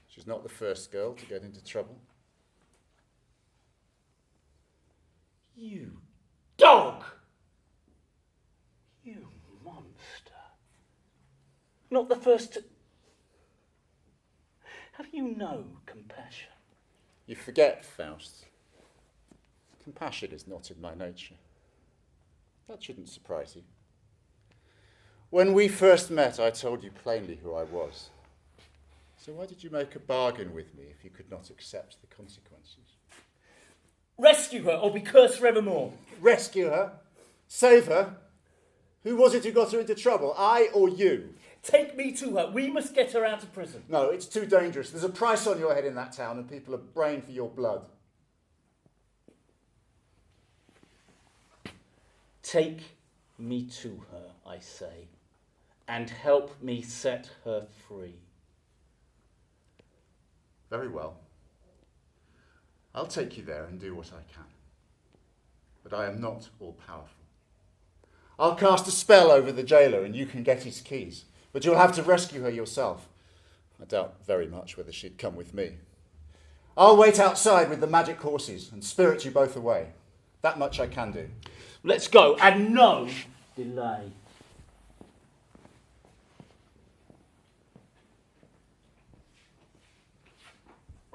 She's not the first girl to get into trouble. You dog! You monster. Not the first to... Have you no compassion? You forget, Faust. Compassion is not in my nature. That shouldn't surprise you. When we first met, I told you plainly who I was. So why did you make a bargain with me if you could not accept the consequences? Rescue her or be cursed forevermore. Rescue her? Save her? Who was it who got her into trouble, I or you? Take me to her. We must get her out of prison. No, it's too dangerous. There's a price on your head in that town and people are braying for your blood. Take me to her, I say, and help me set her free. Very well. I'll take you there and do what I can. But I am not all-powerful. I'll cast a spell over the jailer and you can get his keys. But you'll have to rescue her yourself. I doubt very much whether she'd come with me. I'll wait outside with the magic horses and spirit you both away. That much I can do. Let's go, and no delay.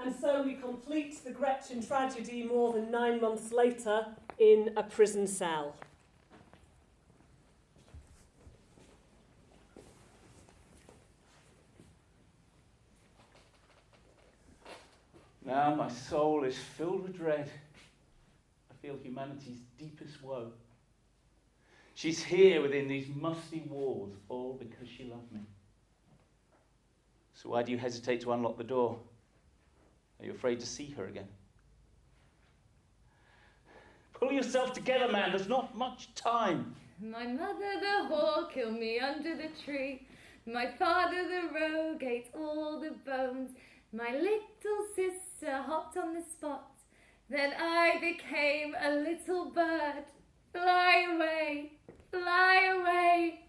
And so we complete the Gretchen tragedy more than 9 months later in a prison cell. Now my soul is filled with dread. I feel humanity's deepest woe. She's here within these musty walls, all because she loved me. So why do you hesitate to unlock the door? Are you afraid to see her again? Pull yourself together, man. There's not much time. My mother, the whore, killed me under the tree. My father, the rogue, ate all the bones. My little sister hopped on the spot. Then I became a little bird. Fly away, fly away.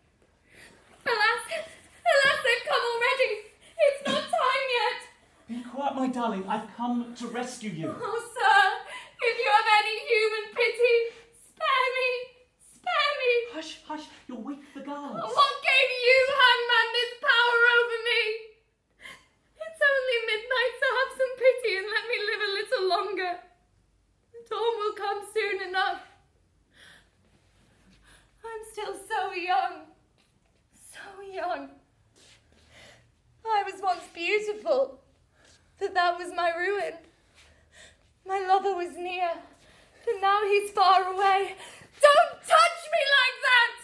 Alas, they've come already. It's not time yet. Be quiet, my darling. I've come to rescue you. Oh, sir, if you have any human pity, spare me, spare me. Hush, hush, you'll wake the guards. What gave you, hangman, this power over me? It's only midnight, so have some pity and let me live a little longer. The dawn will come soon enough. I'm still so young, so young. I was once beautiful, but that was my ruin. My lover was near, but now he's far away. Don't touch me like that!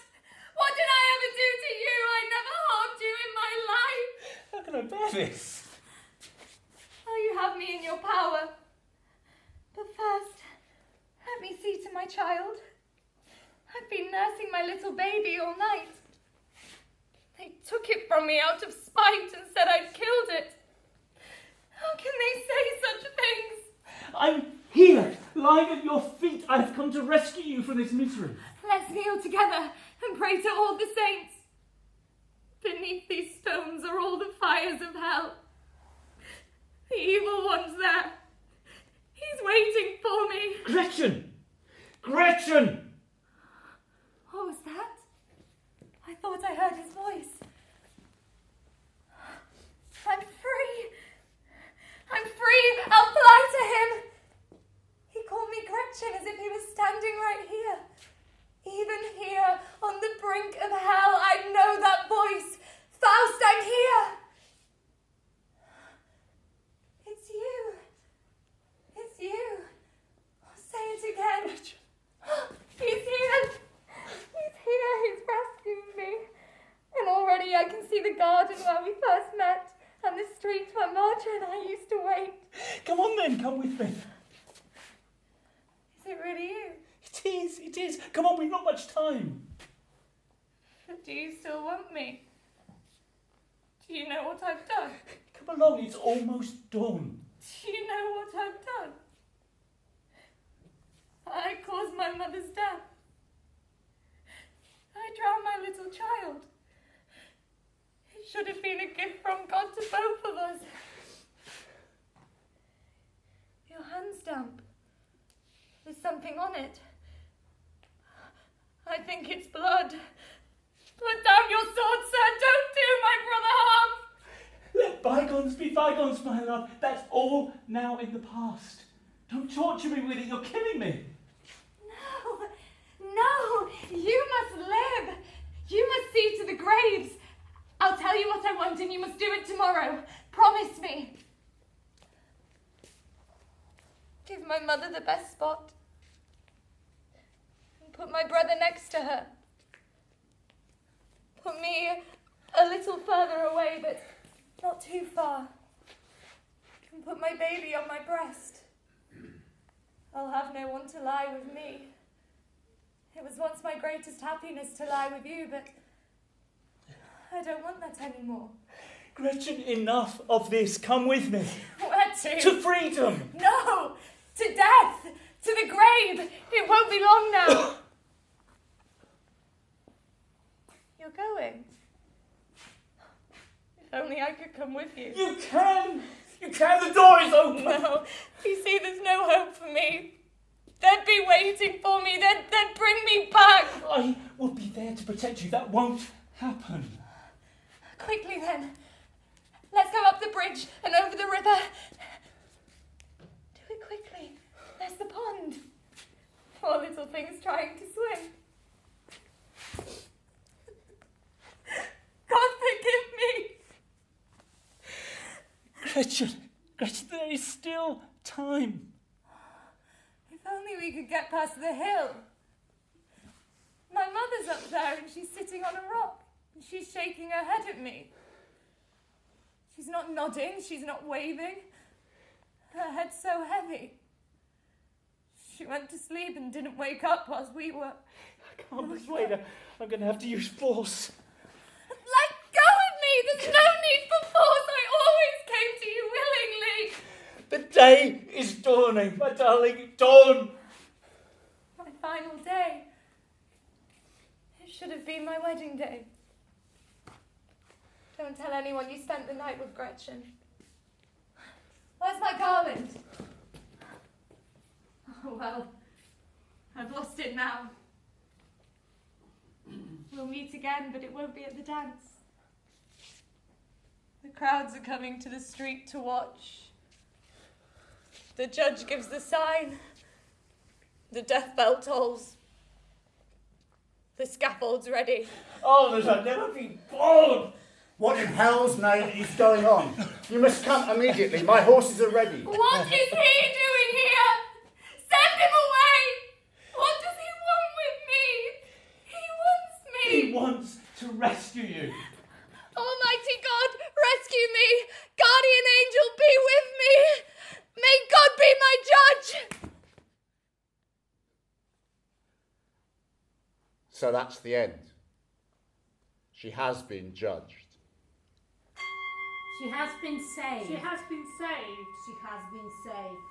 What did I ever do to you? I never harmed you in my life. How can I bear this? Oh, you have me in your power. But first, let me see to my child. I've been nursing my little baby all night. They took it from me out of spite and said I'd killed it. How can they say such things? I'm here, lying at your feet. I've come to rescue you from this misery. Let's kneel together and pray to all the saints. Beneath these stones are all the fires of hell. The evil one's there. He's waiting for me. Gretchen! Gretchen! What was that? I thought I heard his voice. I'm free. I'm free. I'll fly to him. He called me Gretchen as if he was standing right here. Even here, on the brink of hell, I know that voice. Faust, I'm here. It's you. It's you. I'll say it again. He's here. He's here. He's rescued me. And already I can see the garden where we first met and the street where Margaret and I used to wait. Come on then, come with me. Is it really you? It is. Come on, we've not much time. But do you still want me? Do you know what I've done? Come along, it's almost dawn. Do you know what I've done? I caused my mother's death. I drowned my little child. It should have been a gift from God to both of us. Your hand stamp. There's something on it. I think it's blood. Put down your sword, sir. Don't do my brother harm. Let bygones be bygones, my love. That's all now in the past. Don't torture me with it, you're killing me. No, you must live. You must see to the graves. I'll tell you what I want and you must do it tomorrow. Promise me. Give my mother the best spot. And put my brother next to her. Put me a little further away, but not too far. And put my baby on my breast. I'll have no one to lie with me. It was once my greatest happiness to lie with you, but I don't want that anymore. Gretchen, enough of this. Come with me. Where to? To freedom. No! To death! To the grave! It won't be long now. You're going. If only I could come with you. You can! You can! The door is open! No. You see, there's no hope for me. They'd be waiting for me. They'd bring me back. I will be there to protect you. That won't happen. Quickly then. Let's go up the bridge and over the river. Do it quickly. There's the pond. Poor little thing's trying to swim. God forgive me. Gretchen, there is still time. If only we could get past the hill. My mother's up there and she's sitting on a rock. And she's shaking her head at me. She's not nodding, she's not waving. Her head's so heavy. She went to sleep and didn't wake up whilst we were... I can't persuade her. I'm going to have to use force. Let go of me! There's no need for force! I always came to you willingly! The day is dawning, my darling. Dawn! My final day. It should have been my wedding day. Don't tell anyone you spent the night with Gretchen. Where's my garland? Oh well, I've lost it now. We'll meet again, but it won't be at the dance. The crowds are coming to the street to watch. The judge gives the sign. The death bell tolls. The scaffold's ready. Oh, that I've never been born! What in hell's name is going on? You must come immediately. My horses are ready. What is he doing here? Send him away! What does he want with me? He wants me! He wants to rescue you. Almighty God, rescue me! Guardian angel, be with me! May God be my judge! So that's the end. She has been judged. She has been saved. She has been saved. She has been saved.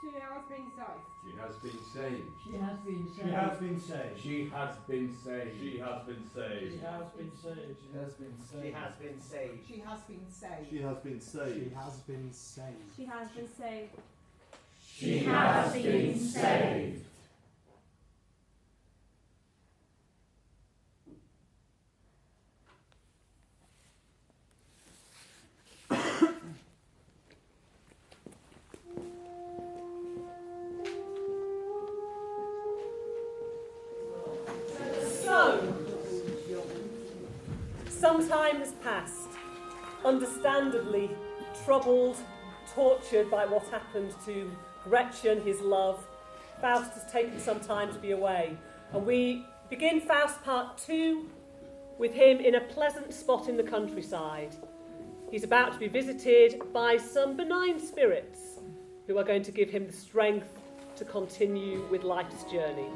She has been saved. She has been saved. She has been She has been saved. She has been saved. She has been saved. She has been saved. She has been saved. She has been saved. She has been saved. She has been saved. She has been saved. She has been saved. She has been saved. Some time has passed, understandably troubled, tortured by what happened to Gretchen, his love. Faust has taken some time to be away, and we begin Faust Part 2 with him in a pleasant spot in the countryside. He's about to be visited by some benign spirits who are going to give him the strength to continue with life's journey.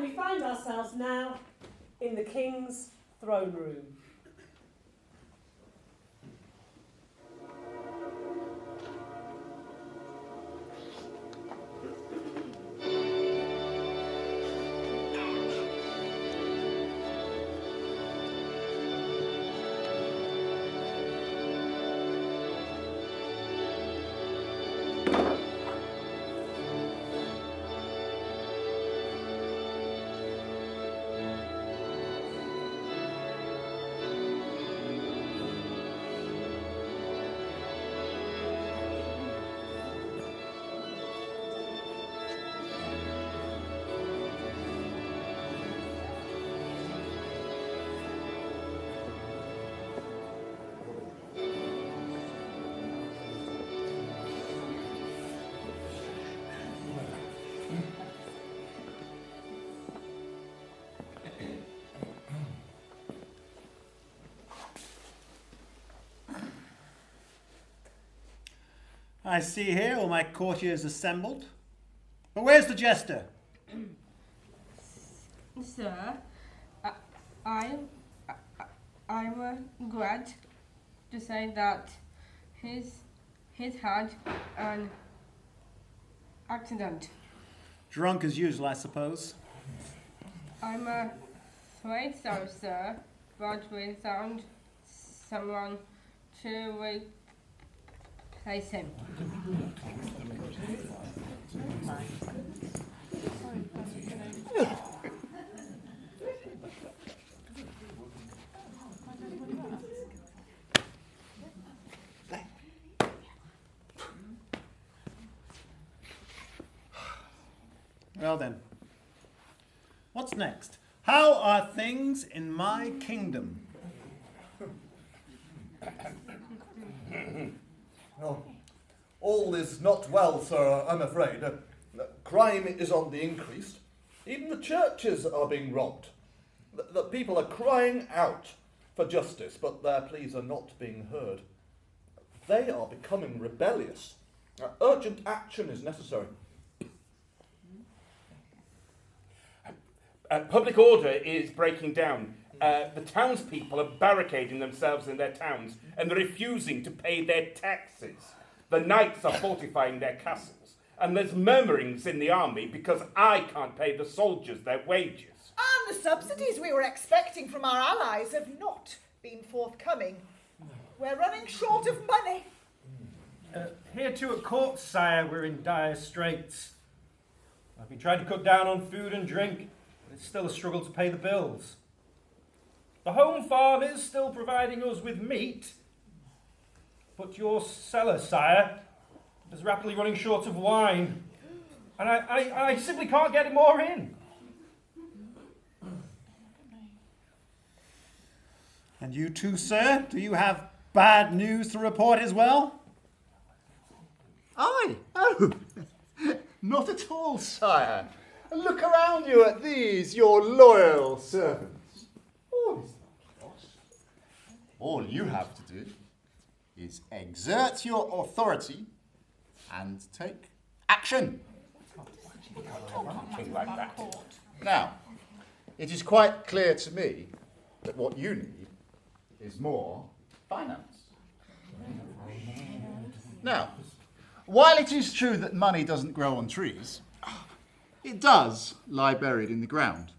And we find ourselves now in the King's throne room. I see here all my courtiers assembled. But where's the jester? Sir, I'm glad to say that he's had an accident. Drunk as usual, I suppose. I'm afraid so, sir, but we found someone to replace him. Well then, what's next? How are things in my kingdom? Oh, all is not well, sir, I'm afraid. Crime is on the increase. Even the churches are being robbed. The people are crying out for justice, but their pleas are not being heard. They are becoming rebellious. Urgent action is necessary. Public order is breaking down. The townspeople are barricading themselves in their towns and they're refusing to pay their taxes. The knights are fortifying their castles. And there's murmurings in the army because I can't pay the soldiers their wages. And the subsidies we were expecting from our allies have not been forthcoming. We're running short of money. Here too at court, sire, we're in dire straits. I've been trying to cut down on food and drink, but it's still a struggle to pay the bills. The home farm is still providing us with meat, but your cellar, sire, is rapidly running short of wine, and I simply can't get more in. And you too, sir? Do you have bad news to report as well? I? Oh, not at all, sire. Look around you at these, your loyal servants. All is not lost. All you have to do is exert your authority and take action. Like that. Now, it is quite clear to me that what you need is more finance. Now, while it is true that money doesn't grow on trees, it does lie buried in the ground.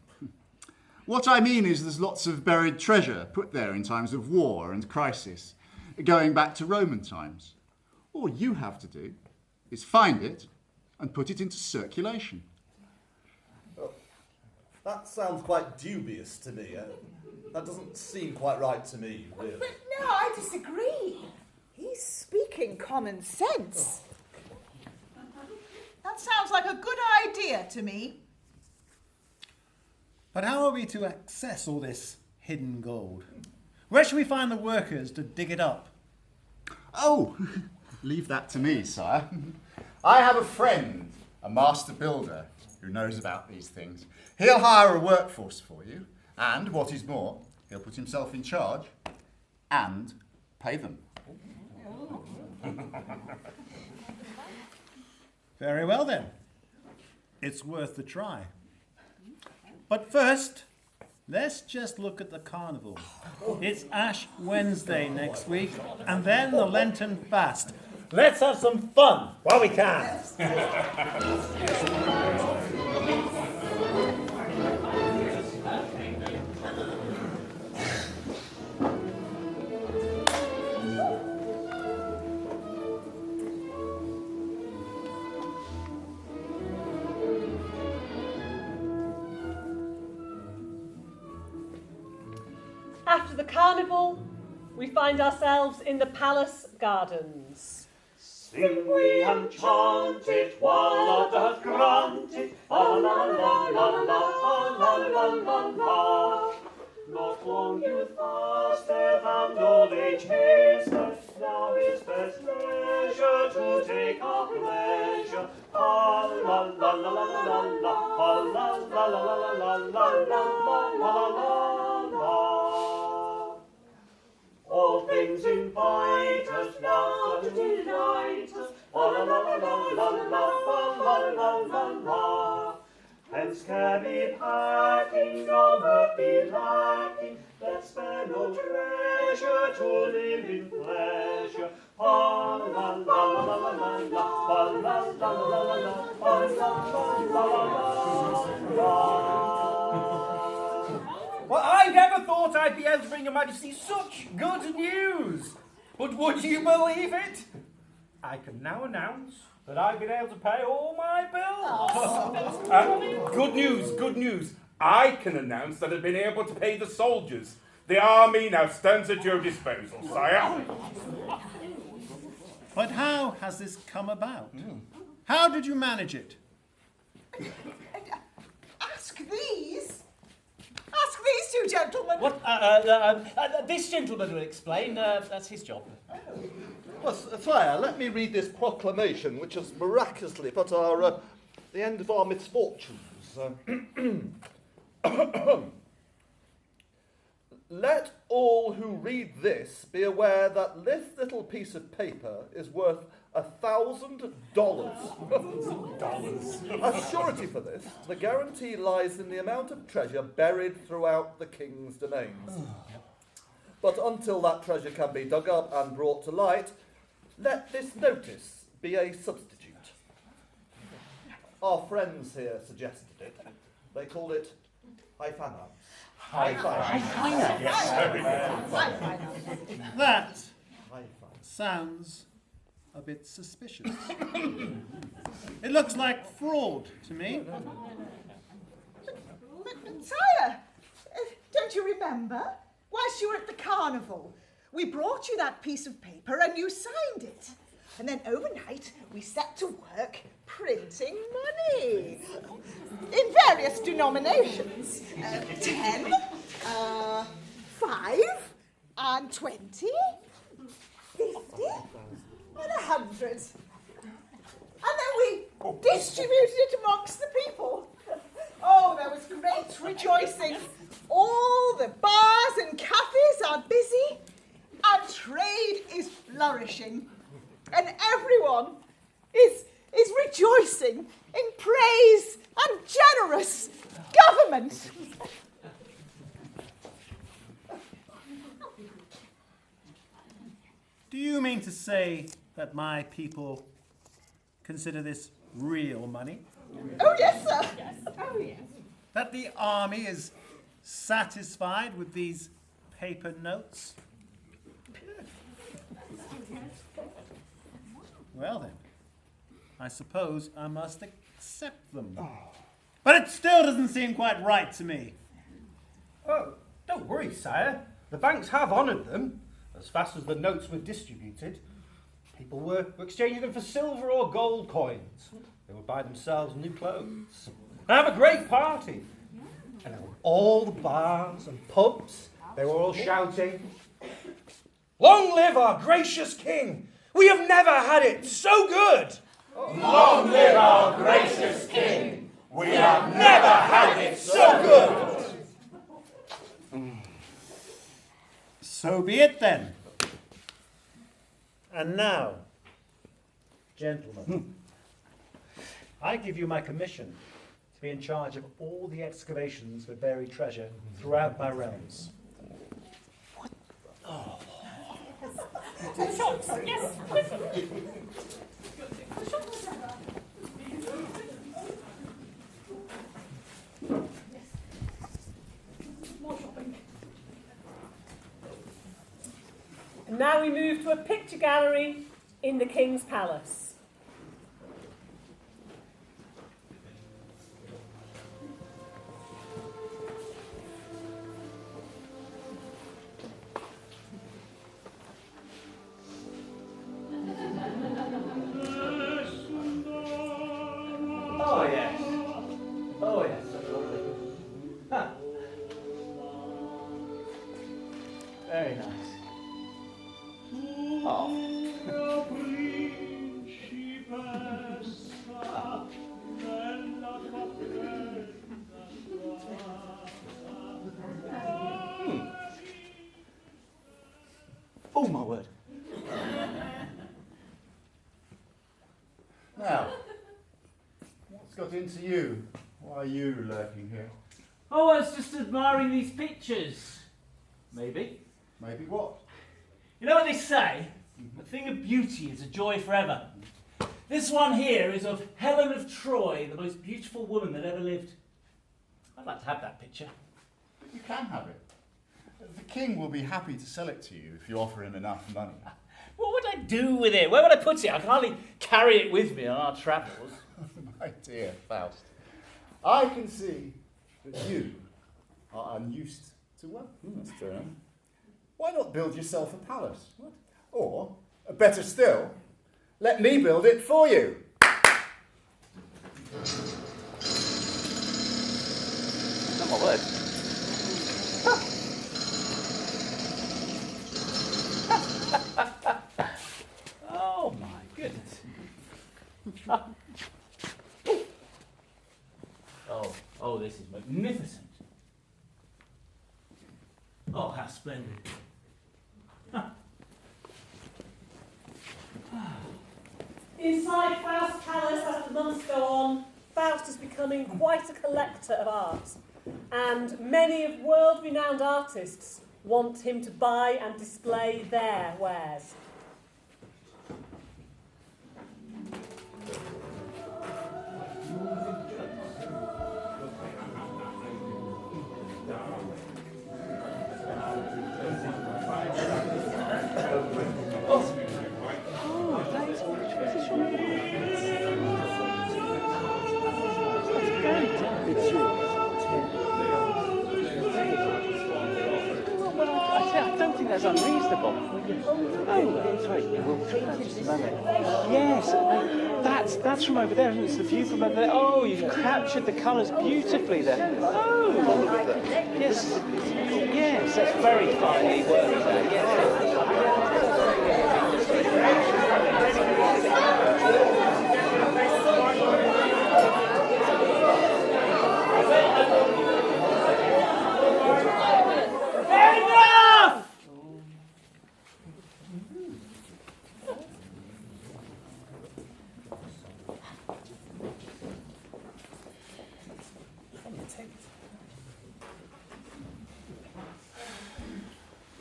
What I mean is there's lots of buried treasure put there in times of war and crisis, going back to Roman times. All you have to do is find it and put it into circulation. Well, that sounds quite dubious to me. That doesn't seem quite right to me, really. But no, I disagree. He's speaking common sense. That sounds like a good idea to me. But how are we to access all this hidden gold? Where shall we find the workers to dig it up? Oh, leave that to me, sire. I have a friend, a master builder, who knows about these things. He'll hire a workforce for you, and what is more, he'll put himself in charge and pay them. Very well then. It's worth the try. But first, let's just look at the carnival. It's Ash Wednesday next week, and then the Lenten fast. Let's have some fun while we can. After the carnival, we find ourselves in the palace gardens. Sing we and chant it while love doth grant it. La la la la la la la la la. Not long youth fasteth and old age hasteth. Now is best leisure to take our pleasure. La la la la la la la la la la la la la la la la. All things invite us now to delight us. La la la la la la la la la la. Hence care be packing, no mirth be lacking. Let's spare no treasure to live in pleasure. La la la la la la la la la la la la la. Well, I never thought I'd be able to bring Your Majesty such good news. But would you believe it? I can now announce that I've been able to pay all my bills. Good news, good news. I can announce that I've been able to pay the soldiers. The army now stands at your disposal, sire. But how has this come about? How did you manage it? Ask these two gentlemen. What? This gentleman will explain. That's his job. Well, sire, let me read this proclamation, which has miraculously put the end of our misfortunes. Let all who read this be aware that this little piece of paper is worth $1,000. As surety for this, the guarantee lies in the amount of treasure buried throughout the king's domains. But until that treasure can be dug up and brought to light, let this notice be a substitute. Our friends here suggested it. They called it high finance. High finance. That sounds a bit suspicious. It looks like fraud to me. But sire, don't you remember? Whilst you were at the carnival, we brought you that piece of paper and you signed it. And then overnight, we set to work printing money in various denominations. 10, 5, and 20, 50, and 100. And then we distributed it amongst the people. Oh, there was great rejoicing. All the bars and cafes are busy, and trade is flourishing. And everyone is rejoicing in praise and generous government. Do you mean to say that my people consider this real money? Oh, yes, sir. Yes. Oh, yes. That the army is satisfied with these paper notes? Well then, I suppose I must accept them. But it still doesn't seem quite right to me. Oh, don't worry, sire. The banks have honoured them. As fast as the notes were distributed, people were exchanging them for silver or gold coins. They would buy themselves new clothes and have a great party. And all the bars and pubs, they were all shouting, "Long live our gracious king! We have never had it so good!" Long live our gracious king! We have never had it so good! So be it then. And now, gentlemen, I give you my commission to be in charge of all the excavations for buried treasure throughout my realms. And now we move to a picture gallery in the King's Palace. Oh, yes. Oh, yes. That's lovely. Huh. Very nice. Oh. Oh, my word. Now, what's got into you? Why are you lurking here? Oh, I was just admiring these pictures. Maybe. Maybe what? You know what they say? A thing of beauty is a joy forever. This one here is of Helen of Troy, the most beautiful woman that ever lived. I'd like to have that picture. But you can have it. The king will be happy to sell it to you if you offer him enough money. What would I do with it? Where would I put it? I can hardly carry it with me on our travels. My dear Faust, I can see that you are unused to wealth. That's true enough. Why not build yourself a palace? What? Or, better still, let me build it for you. Not my word. Oh my goodness. Oh, this is magnificent. Oh, how splendid. Inside Faust's palace, as the months go on, Faust is becoming quite a collector of art, and many of world-renowned artists want him to buy and display their wares. I don't think that's unreasonable. Oh, sorry, we'll talk about just a moment. Yes, that's from over there, isn't it? It's the view from over there. Oh, you've captured the colours beautifully there. Oh, yes, that's very finely worked there. Yes.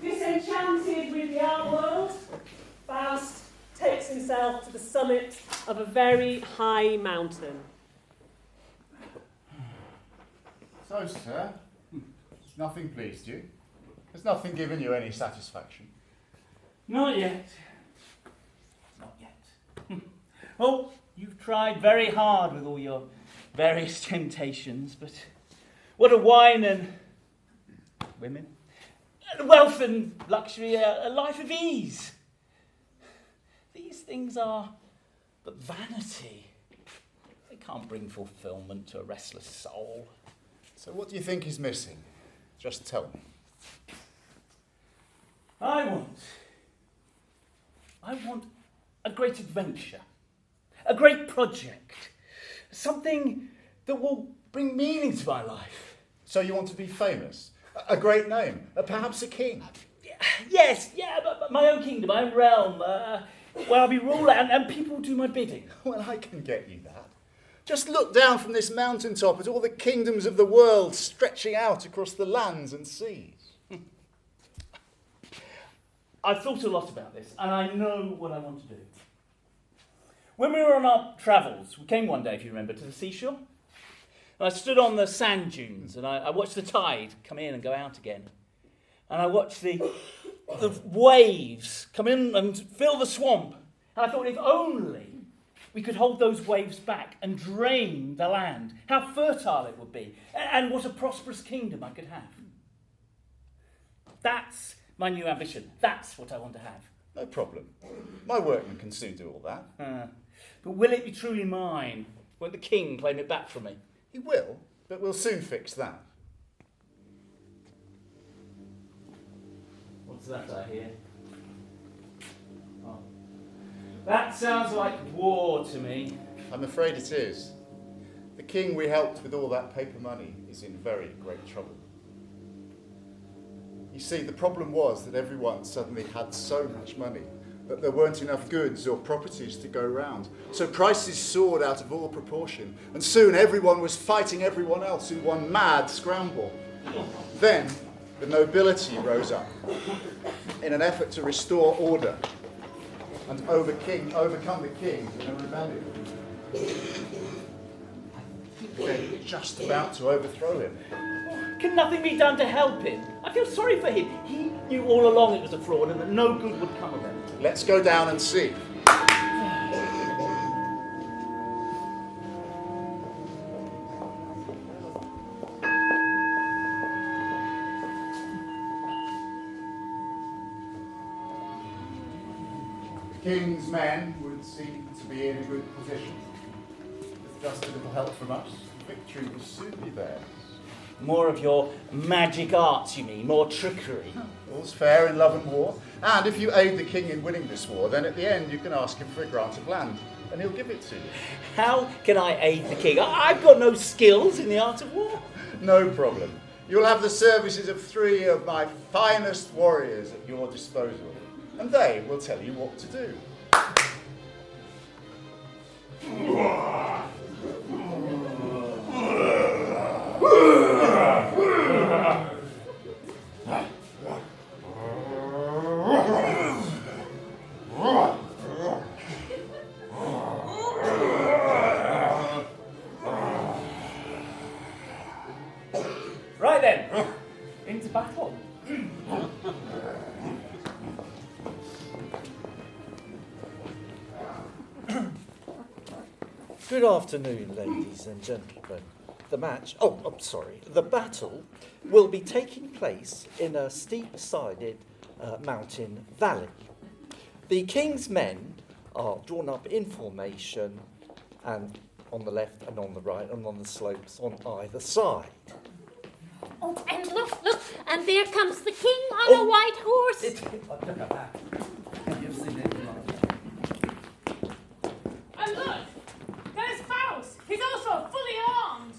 Disenchanted with the art world, Faust takes himself to the summit of a very high mountain. So, sir, has nothing pleased you? Has nothing given you any satisfaction? Not yet. Not yet. Well, you've tried very hard with all your various temptations, but what a wine and women, and wealth and luxury, a life of ease. These things are but vanity. They can't bring fulfillment to a restless soul. So what do you think is missing? Just tell me. I want a great adventure, a great project, something that will bring meaning to my life. So you want to be famous? A great name? Perhaps a king? Yes, but my own kingdom, my own realm, where I'll be ruler and people do my bidding. Well, I can get you that. Just look down from this mountaintop at all the kingdoms of the world stretching out across the lands and seas. I've thought a lot about this, and I know what I want to do. When we were on our travels, we came one day, if you remember, to the seashore. And I stood on the sand dunes, and I watched the tide come in and go out again. And I watched the waves come in and fill the swamp. And I thought, if only we could hold those waves back and drain the land, how fertile it would be, and what a prosperous kingdom I could have. That's my new ambition. That's what I want to have. No problem. My workmen can soon do all that. But will it be truly mine? Won't the king claim it back from me? He will, but we'll soon fix that. What's that I hear? Oh. That sounds like war to me. I'm afraid it is. The king we helped with all that paper money is in very great trouble. You see, the problem was that everyone suddenly had so much money that there weren't enough goods or properties to go round. So prices soared out of all proportion, and soon everyone was fighting everyone else in one mad scramble. Then the nobility rose up in an effort to restore order and overcome the king in a rebellion. They're just about to overthrow him. Can nothing be done to help him? I feel sorry for him. He knew all along it was a fraud and that no good would come of it. Let's go down and see. The king's men would seem to be in a good position. With just a little help from us, victory will soon be theirs. More of your magic arts, you mean? More trickery? All's fair in love and war. And if you aid the king in winning this war, then at the end you can ask him for a grant of land, and he'll give it to you. How can I aid the king? I've got no skills in the art of war. No problem. You'll have the services of 3 of my finest warriors at your disposal, and they will tell you what to do. Right then, into battle. Good afternoon, ladies and gentlemen. The battle will be taking place in a steep-sided mountain valley. The king's men are drawn up in formation, and on the left and on the right and on the slopes on either side. Oh, and look, and there comes the king on a white horse. Look at that. You've seen it. And look, there's Faust. He's also fully armed.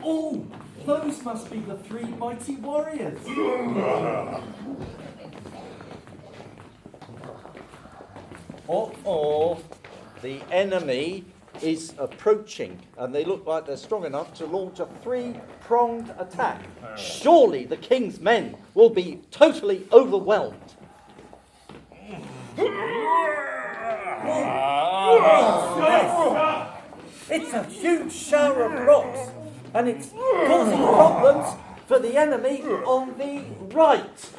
Oh, those must be the 3 mighty warriors. The enemy is approaching, and they look like they're strong enough to launch a 3-pronged attack. Surely the king's men will be totally overwhelmed. It's a huge shower of rocks, and it's causing problems for the enemy on the right.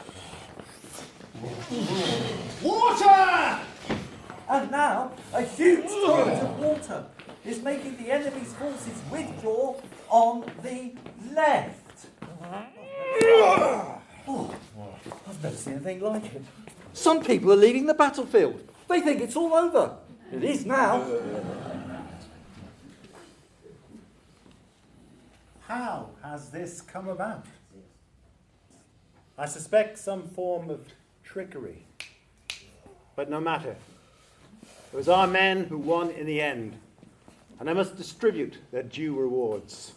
Water! And now a huge torrent of water is making the enemy's forces withdraw on the left. Oh, I've never seen anything like it. Some people are leaving the battlefield. They think it's all over. It is now. How has this come about? I suspect some form of trickery. But no matter. It was our men who won in the end, and I must distribute their due rewards.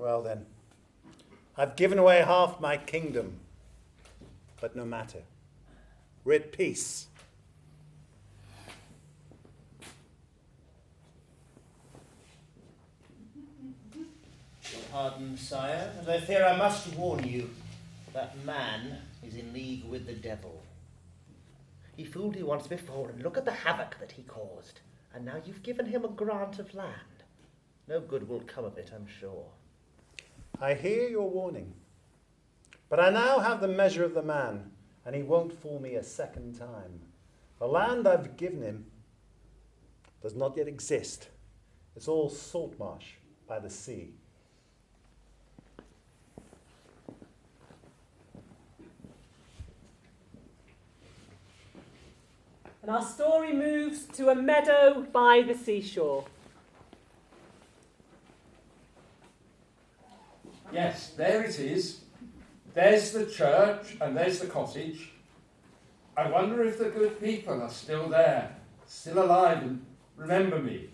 Well then, I've given away half my kingdom, but no matter. We're at peace. Your pardon, sire, and I fear I must warn you. That man is in league with the devil. He fooled you once before, and look at the havoc that he caused. And now you've given him a grant of land. No good will come of it, I'm sure. I hear your warning, but I now have the measure of the man, and he won't fool me a second time. The land I've given him does not yet exist. It's all salt marsh by the sea. And our story moves to a meadow by the seashore. Yes, there it is. There's the church and there's the cottage. I wonder if the good people are still there, still alive and remember me.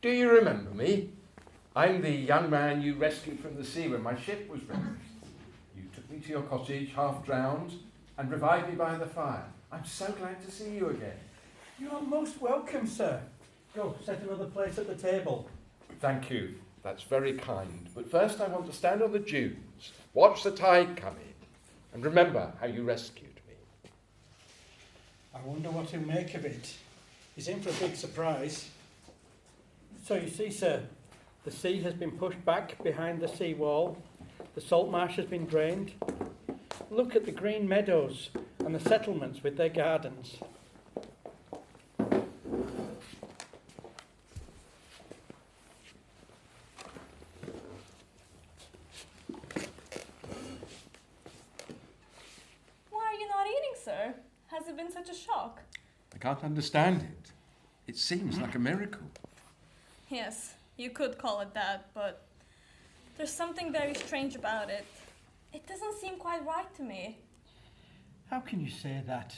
Do you remember me? I'm the young man you rescued from the sea when my ship was wrecked. You took me to your cottage, half drowned, and revived me by the fire. I'm so glad to see you again. You are most welcome, sir. Go, set another place at the table. Thank you. That's very kind. But first I want to stand on the dunes, watch the tide come in, and remember how you rescued me. I wonder what he'll make of it. He's in for a big surprise. So you see, sir, the sea has been pushed back behind the seawall. The salt marsh has been drained. Look at the green meadows and the settlements with their gardens. Why are you not eating, sir? Has it been such a shock? I can't understand it. It seems like a miracle. Yes, you could call it that, but there's something very strange about it. It doesn't seem quite right to me. How can you say that?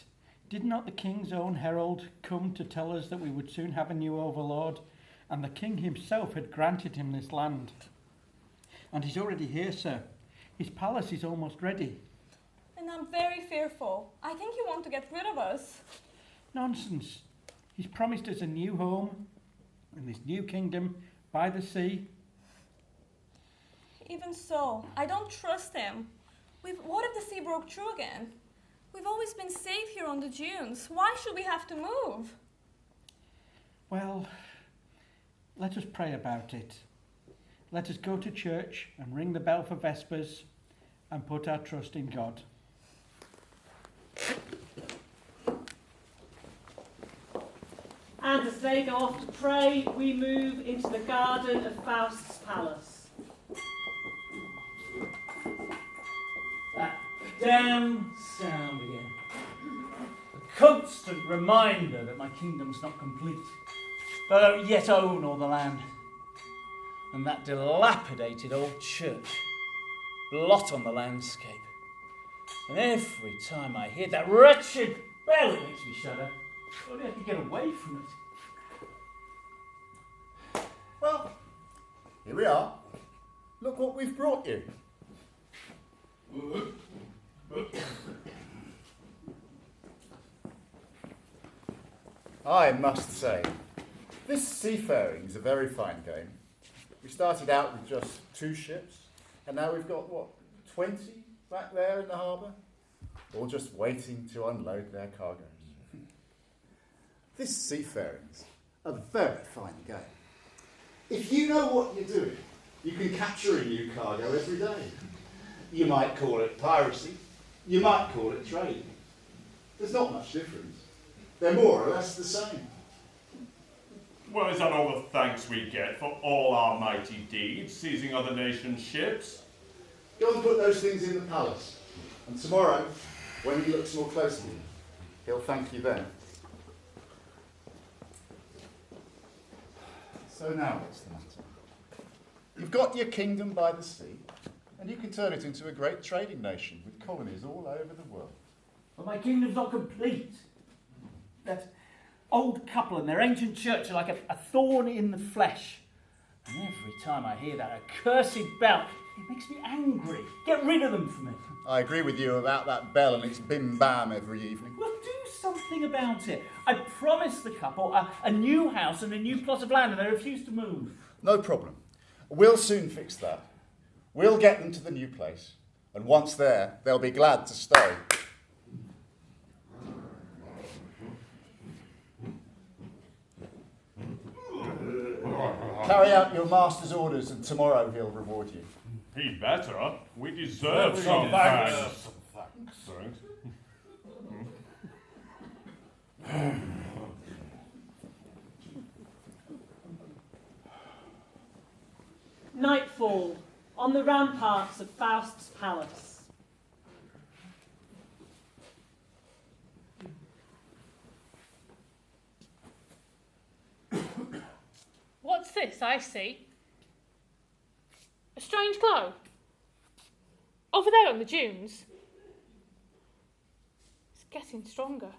Did not the king's own herald come to tell us that we would soon have a new overlord, and the king himself had granted him this land? And he's already here, sir. His palace is almost ready. And I'm very fearful. I think you want to get rid of us. Nonsense. He's promised us a new home in this new kingdom by the sea. Even so, I don't trust him. What if the sea broke through again? We've always been safe here on the dunes. Why should we have to move? Well, let us pray about it. Let us go to church and ring the bell for Vespers and put our trust in God. And as they go off to pray, we move into the garden of Faust's palace. That damn sound again. A constant reminder that my kingdom's not complete. That I don't yet own all the land. And that dilapidated old church. Blot on the landscape. And every time I hear that wretched bell, it makes me shudder. If only I could get away from it. Well, here we are. Look what we've brought you. I must say, this seafaring is a very fine game. We started out with just 2 ships, and now we've got, 20 back there in the harbour? All just waiting to unload their cargoes. This seafaring's a very fine game. If you know what you're doing, you can capture a new cargo every day. You might call it piracy, you might call it trade. There's not much difference. They're more or less the same. Well, is that all the thanks we get for all our mighty deeds, seizing other nations' ships? Go and put those things in the palace. And tomorrow, when he looks more closely, he'll thank you then. So now what's the matter? You've got your kingdom by the sea, and you can turn it into a great trading nation with colonies all over the world. But my kingdom's not complete. That old couple and their ancient church are like a thorn in the flesh. And every time I hear that accursed bell, it makes me angry. Get rid of them for me. I agree with you about that bell and its bim-bam every evening. Well, do something about it. I promised the couple a new house and a new plot of land, and they refuse to move. No problem. We'll soon fix that. We'll get them to the new place, and once there, they'll be glad to stay. Carry out your master's orders, and tomorrow he'll reward you. He'd better. We deserve Some some thanks. thanks. Thanks. Nightfall on the ramparts of Faust's palace. What's this I see? A strange glow. Over there on the dunes. It's getting stronger.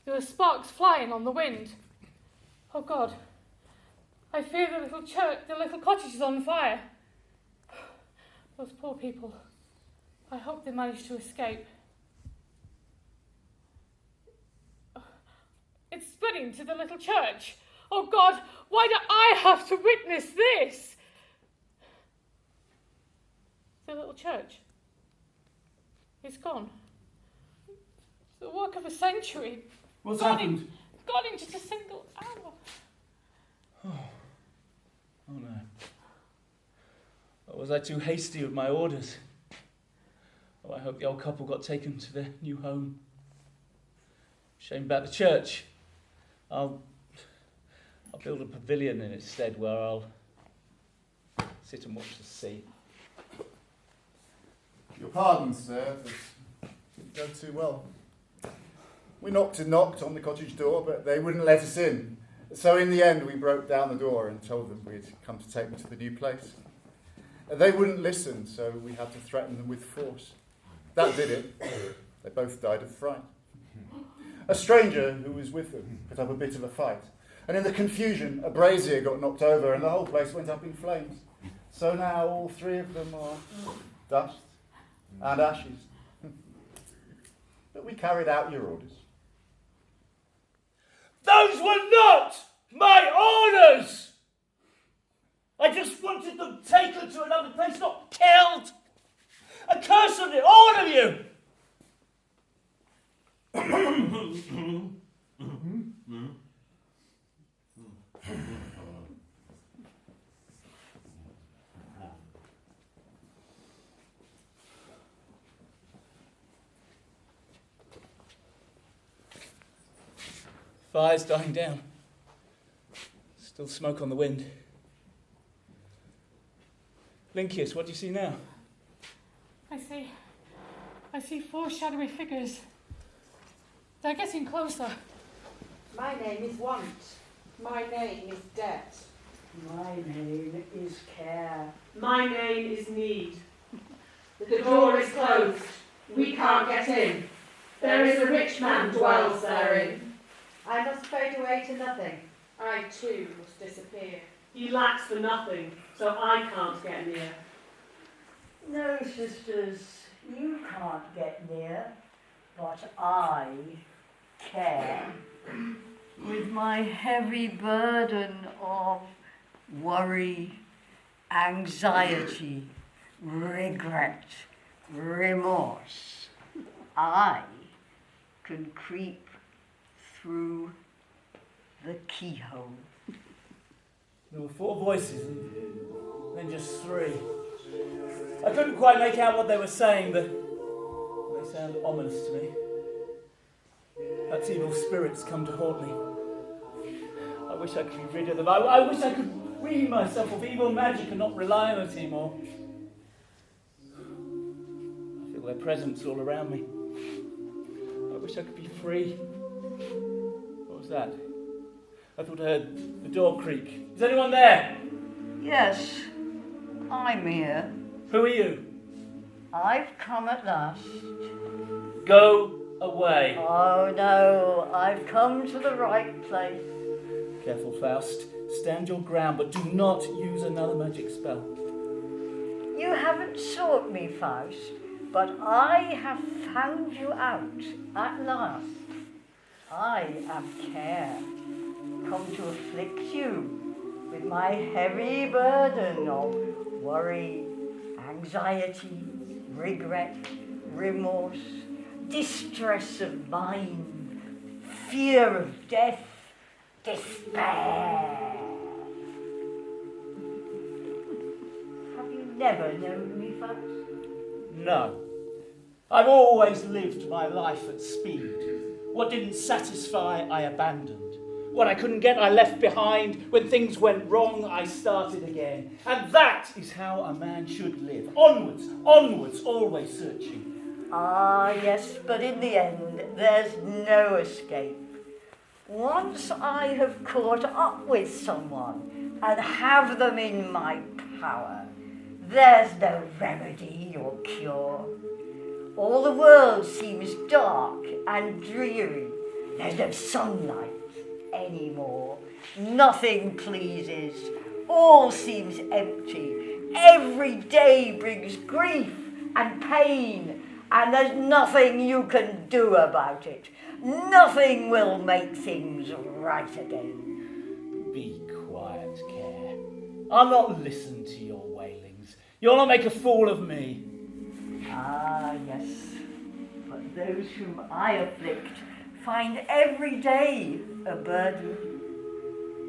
There are sparks flying on the wind. Oh God. I fear the little church, the little cottage is on fire. Those poor people. I hope they manage to escape. It's spreading to the little church. Oh God, why do I have to witness this? The little church. It's gone. It's the work of a century. What's gone happened? Gone in just a single hour. Oh no. Or was I too hasty with my orders? Oh, I hope the old couple got taken to their new home. Shame about the church. I'll build a pavilion in its stead where I'll sit and watch the sea. Your pardon, sir, but it didn't go too well. We knocked and knocked on the cottage door, but they wouldn't let us in. So in the end, we broke down the door and told them we'd come to take me to the new place. They wouldn't listen, so we had to threaten them with force. That did it. They both died of fright. A stranger who was with them put up a bit of a fight. And in the confusion, a brazier got knocked over and the whole place went up in flames. So now all three of them are dust and ashes. But we carried out your orders. Those were not my orders! I just wanted them taken to another place, not killed! A curse on it, all of you! Fire's dying down. Still smoke on the wind. Lynceus, what do you see now? I see four shadowy figures. They're getting closer. My name is Want. My name is Debt. My name is Care. My name is Need. The door is closed. We can't get in. There is a rich man dwells therein. I must fade away to nothing. I too must disappear. He lacks for nothing, so I can't get near. No, sisters, you can't get near, but I care. With my heavy burden of worry, anxiety, regret, remorse, I can creep through the keyhole. There were four voices and then just three. I couldn't quite make out what they were saying, but they sound ominous to me. Perhaps evil spirits come to haunt me. I wish I could be rid of them. I wish I could wean myself of evil magic and not rely on it anymore. I feel their presence all around me. I wish I could be free. What was that? I thought I heard the door creak. Is anyone there? Yes, I'm here. Who are you? I've come at last. Go away. Oh no, I've come to the right place. Careful, Faust. Stand your ground, but do not use another magic spell. You haven't sought me, Faust, but I have found you out at last. I am Care, come to afflict you with my heavy burden of worry, anxiety, regret, remorse, distress of mind, fear of death, despair. Have you never known me, Faust? No. I've always lived my life at speed. What didn't satisfy, I abandoned. What I couldn't get, I left behind. When things went wrong, I started again. And that is how a man should live. Onwards, onwards, always searching. Ah, yes, but in the end, there's no escape. Once I have caught up with someone and have them in my power, there's no remedy or cure. All the world seems dark and dreary. There's no sunlight anymore. Nothing pleases. All seems empty. Every day brings grief and pain, and there's nothing you can do about it. Nothing will make things right again. Be quiet, Care. I'll not listen to your wailings. You'll not make a fool of me. Ah, yes, but those whom I afflict find every day a burden.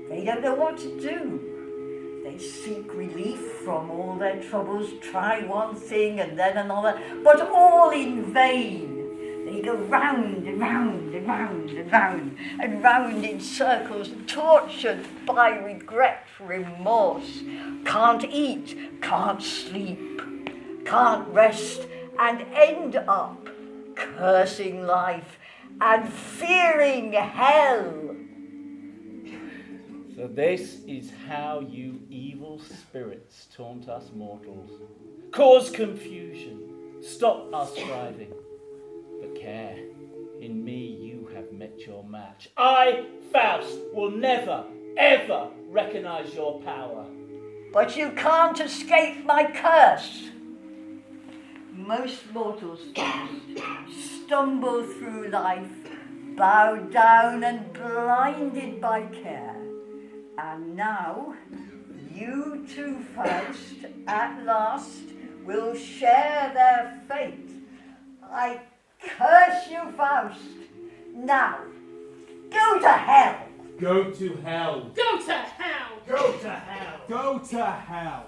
They don't know what to do. They seek relief from all their troubles, try one thing and then another, but all in vain. They go round and round and round and round and round in circles, tortured by regret, remorse. Can't eat, can't sleep, can't rest, and end up cursing life and fearing hell. So this is how you evil spirits taunt us mortals. Cause confusion, stop us striving. But Care, in me you have met your match. I, Faust, will never, ever recognise your power. But you can't escape my curse. Most mortals stumble through life, bowed down and blinded by care. And now, you too, Faust, at last, will share their fate. I curse you, Faust. Now, go to hell. Go to hell. Go to hell! Go to hell. Go to hell.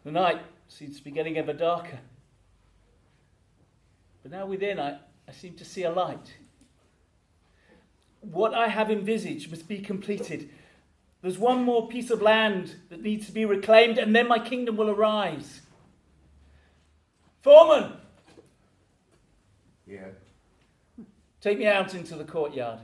The night seems to be getting ever darker. But now within I seem to see a light. What I have envisaged must be completed. There's one more piece of land that needs to be reclaimed, and then my kingdom will arise. Foreman! Yeah. Take me out into the courtyard.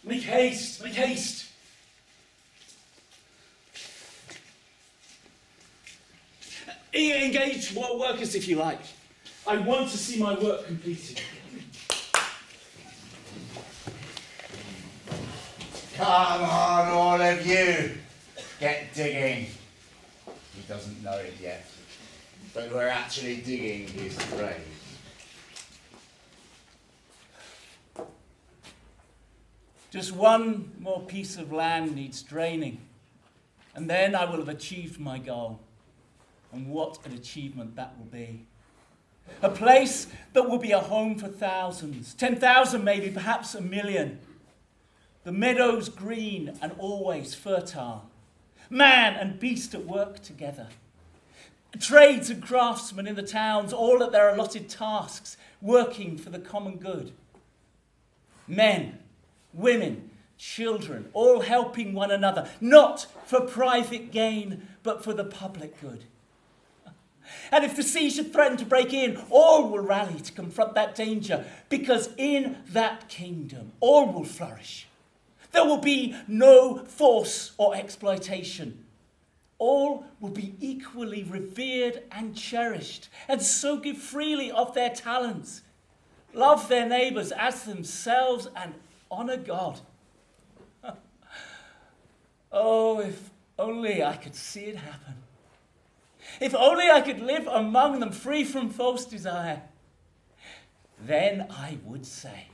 Make haste! Make haste! Engage what workers if you like. I want to see my work completed. Come on, all of you. Get digging. He doesn't know it yet, but we're actually digging his grave. Just one more piece of land needs draining, and then I will have achieved my goal. And what an achievement that will be. A place that will be a home for thousands, 10,000 maybe, perhaps 1 million. The meadows green and always fertile. Man and beast at work together. Trades and craftsmen in the towns, all at their allotted tasks, working for the common good. Men, women, children, all helping one another, not for private gain, but for the public good. And if the sea should threaten to break in, all will rally to confront that danger, because in that kingdom, all will flourish. There will be no force or exploitation. All will be equally revered and cherished, and so give freely of their talents, love their neighbours as themselves, and honour God. Oh, if only I could see it happen. If only I could live among them free from false desire. Then I would say,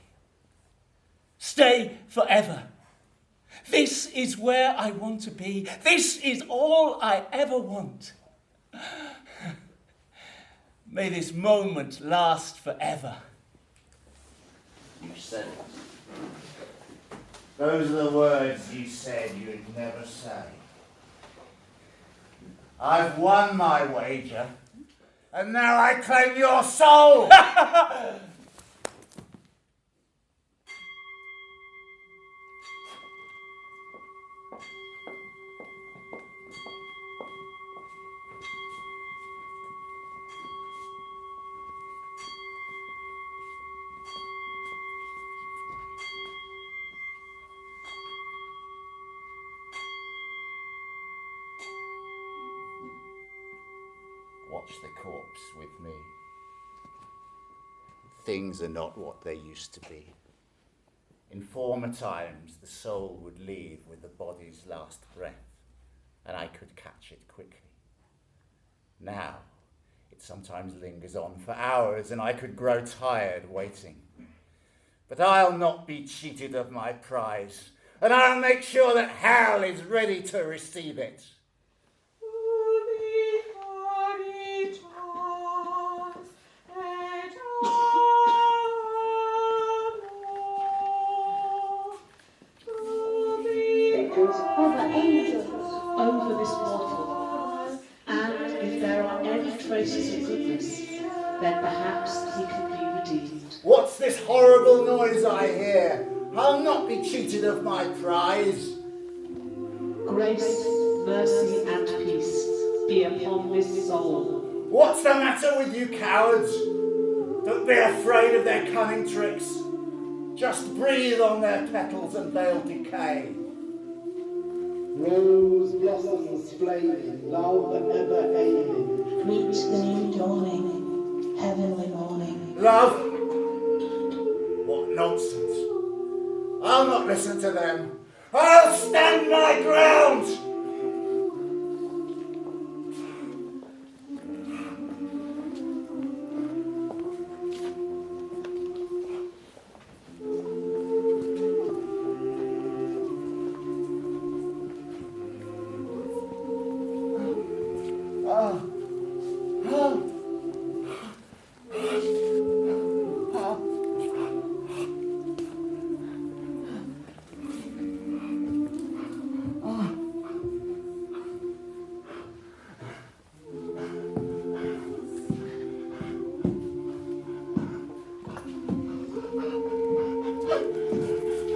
stay forever. This is where I want to be. This is all I ever want. May this moment last forever. You said it. Those are the words you said you'd never say. I've won my wager, and now I claim your soul! Watch the corpse with me. Things are not what they used to be. In former times, the soul would leave with the body's last breath, and I could catch it quickly. Now, it sometimes lingers on for hours, and I could grow tired waiting. But I'll not be cheated of my prize, and I'll make sure that hell is ready to receive it. Over this bottle, and if there are any traces of goodness, then perhaps he can be redeemed. What's this horrible noise I hear? I'll not be cheated of my prize. Grace, mercy, and peace be upon this soul. What's the matter with you cowards? Don't be afraid of their cunning tricks. Just breathe on their petals and they'll decay. Rose blossoms flaming, love ever aiming. Reach the new dawning, heavenly morning. Love? What nonsense. I'll not listen to them. I'll stand my ground!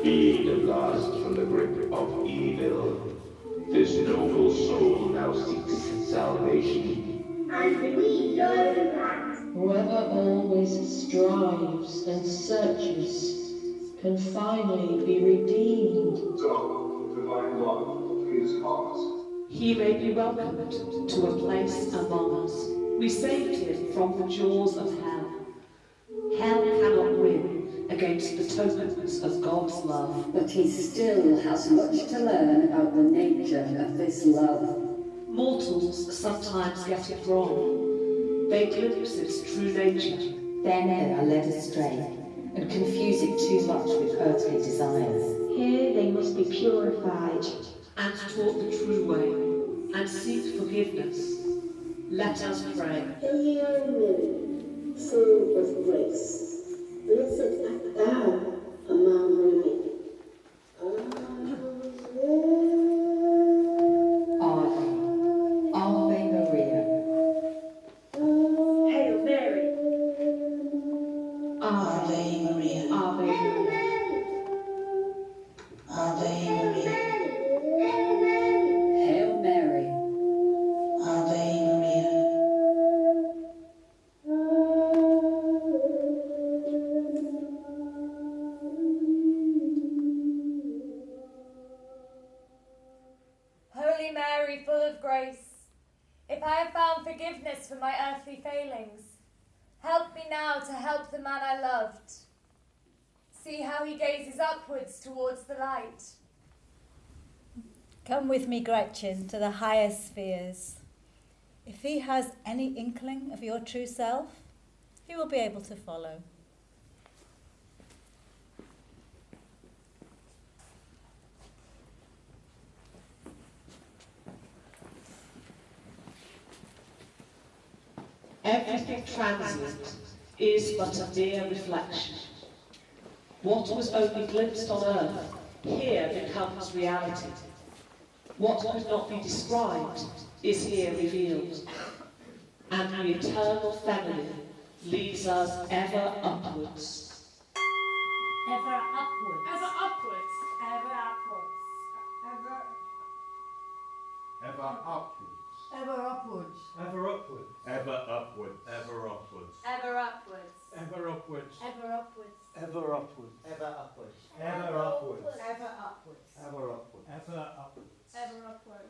Be the last from the grip of evil. This noble soul now seeks salvation. And we know that whoever always strives and searches can finally be redeemed. Divine love, his heart. He may be welcomed to a place among us. We saved him from the jaws of hell. Hell cannot win against the tokens of God's love. But he still has much to learn about the nature of this love. Mortals sometimes get it wrong. They glimpse its true nature. Then they are led astray and confuse it too much with earthly desires. Here they must be purified and taught the true way, and seek forgiveness. Let us pray. Hail Mary, full of grace, blessed art thou among women. Ave, Ave Maria. Hail Mary. Ave Maria. Ave Maria. Ave Maria. Hail Mary. Ave Maria. grace, if I have found forgiveness for my earthly failings, help me now to help the man I loved. See how he gazes upwards towards the light. Come with me, Gretchen, to the higher spheres. If he has any inkling of your true self, he will be able to follow. Everything transient is but a mere reflection. What was only glimpsed on earth, here becomes reality. What could not be described is here revealed. And the eternal feminine leads us ever upwards. Ever upwards. Ever upwards. Ever upwards. Ever upwards. Ever upwards. Ever upwards. Ever upwards. Ever upwards. Ever upwards. Ever upwards. Ever upwards. Ever upwards. Ever upwards. Ever upwards. Ever upwards. Ever upwards. Ever upwards. Ever upwards. Ever upwards.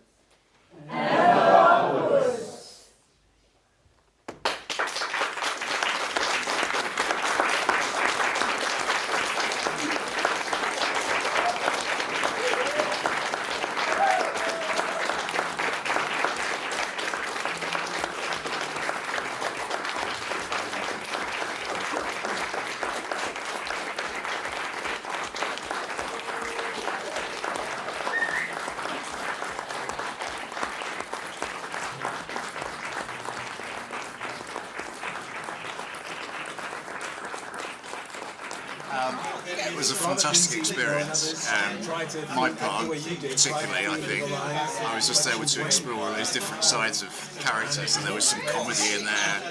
It was a fantastic experience. My part, particularly, I think, I was just able to explore all those different sides of characters, and there was some comedy in there,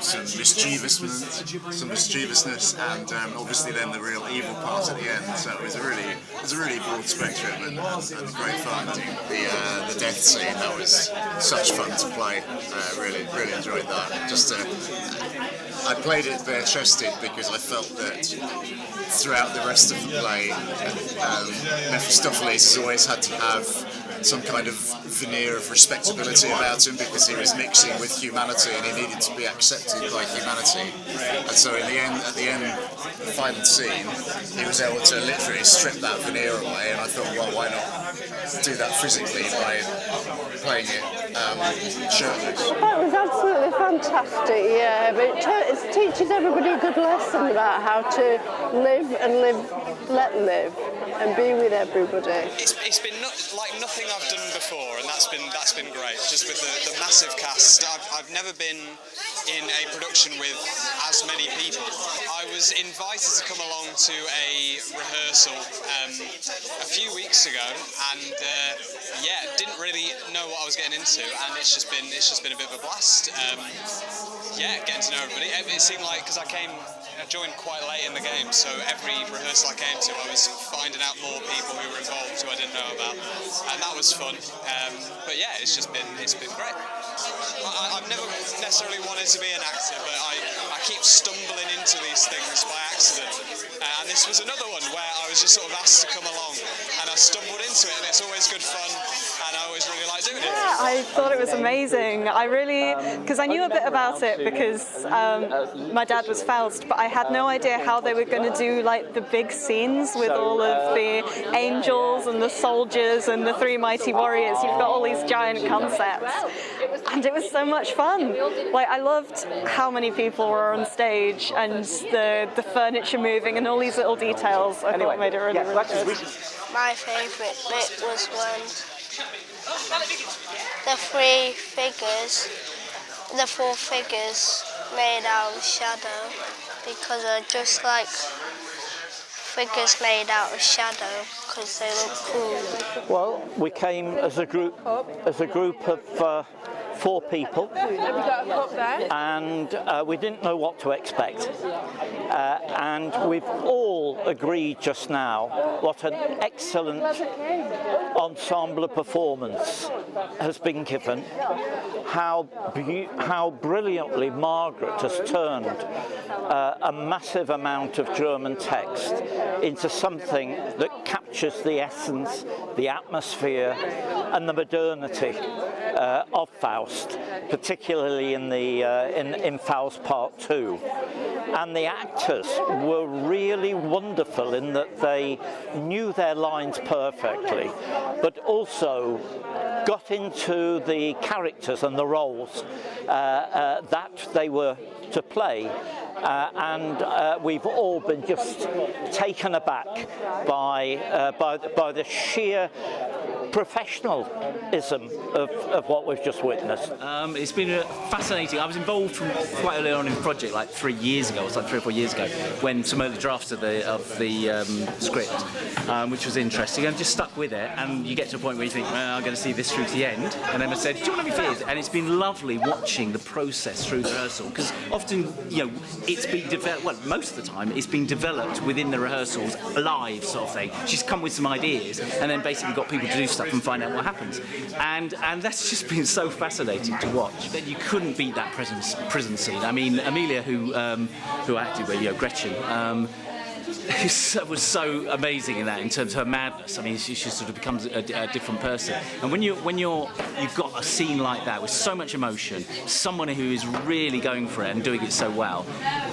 some mischievousness, and obviously then the real evil part at the end. So it was a really broad spectrum and great fun. The death scene, that was such fun to play. Really enjoyed that. I played it bare-chested because I felt that throughout the rest of the play, Mephistopheles has always had to have some kind of veneer of respectability about him because he was mixing with humanity and he needed to be accepted by humanity. And so at the end, the final scene, he was able to literally strip that veneer away, and I thought, well, why not do that physically by playing it shirtless? That was absolutely fantastic, yeah, but it teaches everybody a good lesson about how to live and let live and be with everybody. It's been like nothing I've done before, and that's been great. Just with the massive cast, I've never been in a production with as many people. I was invited to come along to a rehearsal a few weeks ago, and didn't really know what I was getting into, and it's just been a bit of a blast. Getting to know everybody. It seemed like, because I joined quite late in the game, so every rehearsal I came to, I was finding out more people who were involved who I didn't know about, and that was fun. But yeah, it's been great. I've never necessarily wanted to be an actor, but I keep stumbling into these things by accident, and this was another one where I was just sort of asked to come along, and I stumbled into it, and it's always good fun, and I always really like doing it. Yeah, I thought it was amazing. Because I knew a bit about it because my dad was Faust, but I had no idea how they were going to do like the big scenes with all of the angels and the soldiers and the three mighty warriors. You've got all these giant concepts, and it was so much fun. Like, I loved how many people were on stage and the furniture moving and all these little details. I thought made it really, really good. My favourite bit was when the four figures made out of shadow, because they're just like figures made out of shadow because they look cool. Well, we came as a group of 4 people, and we didn't know what to expect. And we've all agreed just now what an excellent ensemble performance has been given. How brilliantly Margaret has turned a massive amount of German text into something that captures the essence, the atmosphere, and the modernity of Faust, particularly in Faust Part 2. And the actors were really wonderful in that they knew their lines perfectly, but also got into the characters and the roles that they were to play. And we've all been just taken aback by the sheer professionalism of what we've just witnessed. It's been fascinating. I was involved from quite early on in the project, like 3 years ago, or like 3 or 4 years ago, when some early drafts of the script, which was interesting, and just stuck with it. And you get to a point where you think, well, I'm going to see this through to the end. And then I said, do you want to be feared? And it's been lovely watching the process through the rehearsal, because often, it's been developed. Well, most of the time, it's been developed within the rehearsals, live sort of thing. She's come with some ideas, and then basically got people to do stuff and find out what happens. And that's just been so fascinating to watch. That you couldn't beat that prison scene. I mean, Amelia, who acted with Gretchen, was so amazing in that, in terms of her madness. I mean, she sort of becomes a different person. And when you've got a scene like that with so much emotion, someone who is really going for it and doing it so well,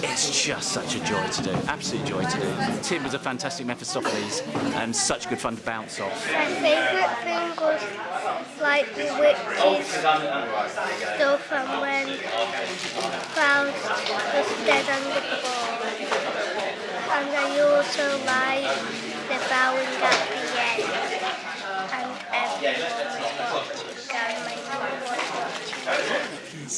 it's just such a joy to do. Absolute joy to do. Tim was a fantastic Mephistopheles and such good fun to bounce off. My favourite thing was like the witches stuff, and when Faust was dead on the floor. And I also like the bowing at the end, and everyone was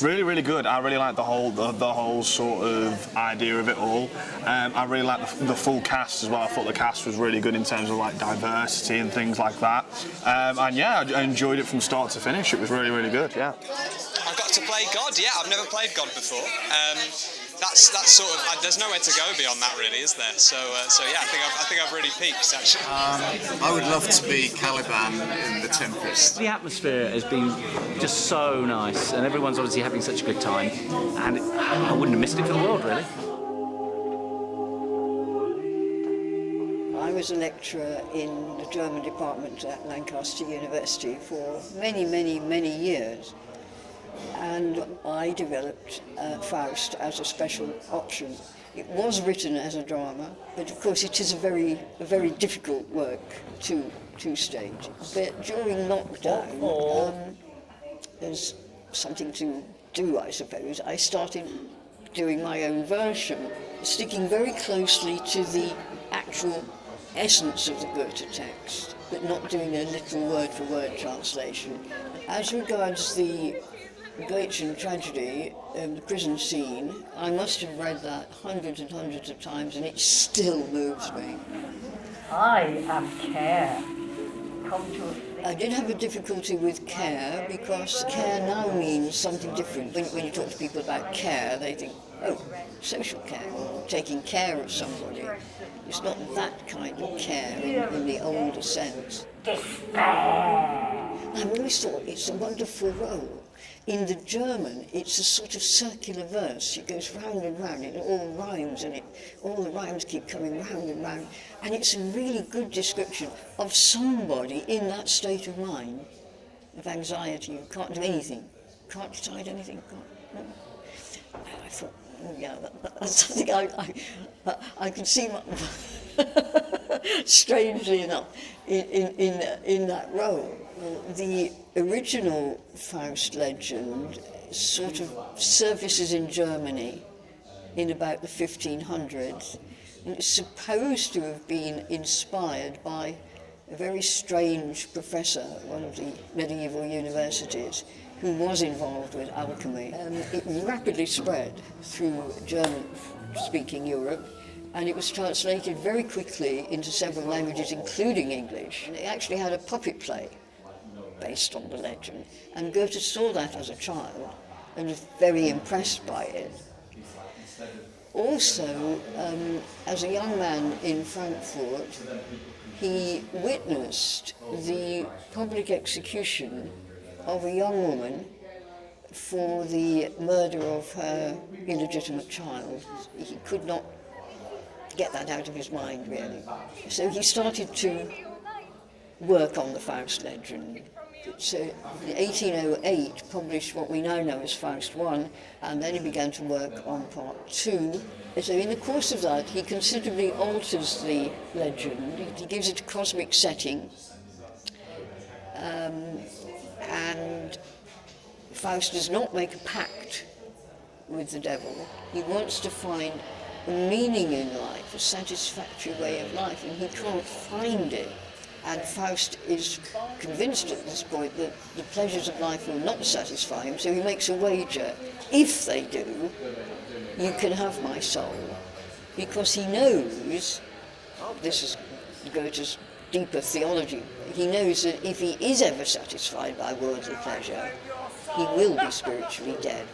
Really, really good. I really like the whole sort of idea of it all. I really like the full cast as well. I thought the cast was really good in terms of like diversity and things like that. And yeah, I enjoyed it from start to finish. It was really, really good. Yeah. I've got to play God. Yeah, I've never played God before. That's sort of, there's nowhere to go beyond that, really, is there? So yeah, I think I've really peaked, actually. I would love to be Caliban in The Tempest. The atmosphere has been just so nice, and everyone's obviously having such a good time, and I wouldn't have missed it for the world, really. I was a lecturer in the German department at Lancaster University for many, many, many years. And I developed Faust as a special option. It was written as a drama, but of course it is a very difficult work to stage. But during lockdown, there's something to do, I suppose. I started doing my own version, sticking very closely to the actual essence of the Goethe text, but not doing a literal word-for-word translation. As regards the Goethean tragedy, the prison scene, I must have read that hundreds and hundreds of times, and it still moves me. I am Care. Come to I did have a difficulty with care, because care now means something different. When you talk to people about care, they think, oh, social care, taking care of somebody. It's not that kind of care in the older sense. Despair. I've always thought it's a wonderful role. In the German, it's a sort of circular verse. It goes round and round, it all rhymes, and all the rhymes keep coming round and round. And it's a really good description of somebody in that state of mind, of anxiety, who can't do anything, can't decide anything. No. I thought, oh yeah, that's something I can see strangely enough in that role. The original Faust legend sort of surfaces in Germany in about the 1500s, and it's supposed to have been inspired by a very strange professor at one of the medieval universities who was involved with alchemy. It rapidly spread through German-speaking Europe, and it was translated very quickly into several languages, including English. And it actually had a puppet play based on the legend, and Goethe saw that as a child and was very impressed by it. Also, as a young man in Frankfurt, he witnessed the public execution of a young woman for the murder of her illegitimate child. He could not get that out of his mind, really. So he started to work on the Faust legend So in 1808 published what we now know as Faust I, and then he began to work on part 2. So in the course of that, he considerably alters the legend. He gives it a cosmic setting, and Faust does not make a pact with the devil. He wants to find a meaning in life, a satisfactory way of life, and he can't find it. And Faust is convinced at this point that the pleasures of life will not satisfy him, so he makes a wager. If they do, you can have my soul. Because he knows, this is Goethe's deeper theology, he knows that if he is ever satisfied by worldly pleasure, he will be spiritually dead.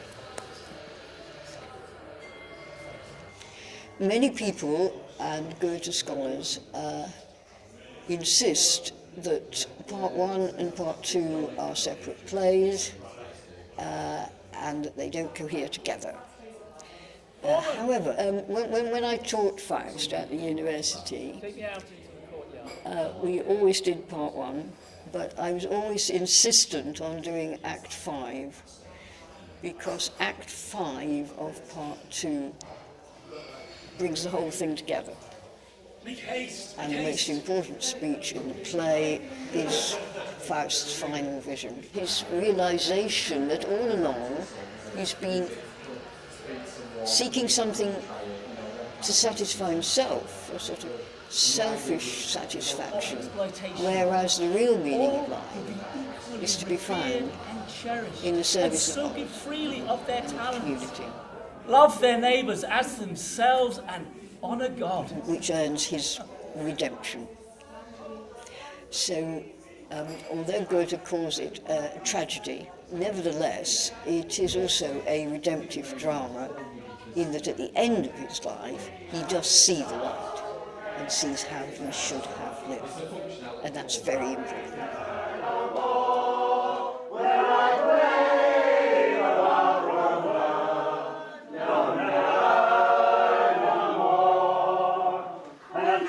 Many people and Goethe scholars insist that part 1 and part 2 are separate plays and that they don't cohere together. However, when I taught Faust at the university, we always did part 1, but I was always insistent on doing Act 5, because Act 5 of part 2 brings the whole thing together. And the most important speech in the play is Faust's final vision. His realization that all along he's been seeking something to satisfy himself, a sort of selfish satisfaction, whereas the real meaning of life is to be found in the service of give freely of their talents. Community. Love their neighbours as themselves and honour God. Which earns his redemption. So, although Goethe calls it a tragedy, nevertheless, it is also a redemptive drama, in that at the end of his life, he does see the light and sees how he should have lived. And that's very important.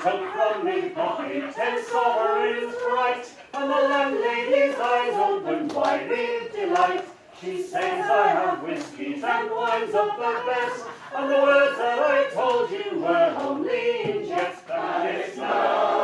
Took from his pocket 10 sovereigns bright, and the landlady's eyes opened wide with delight. She says, I have whiskies and wines of the best, and the words that I told you were only in jest, and it's now.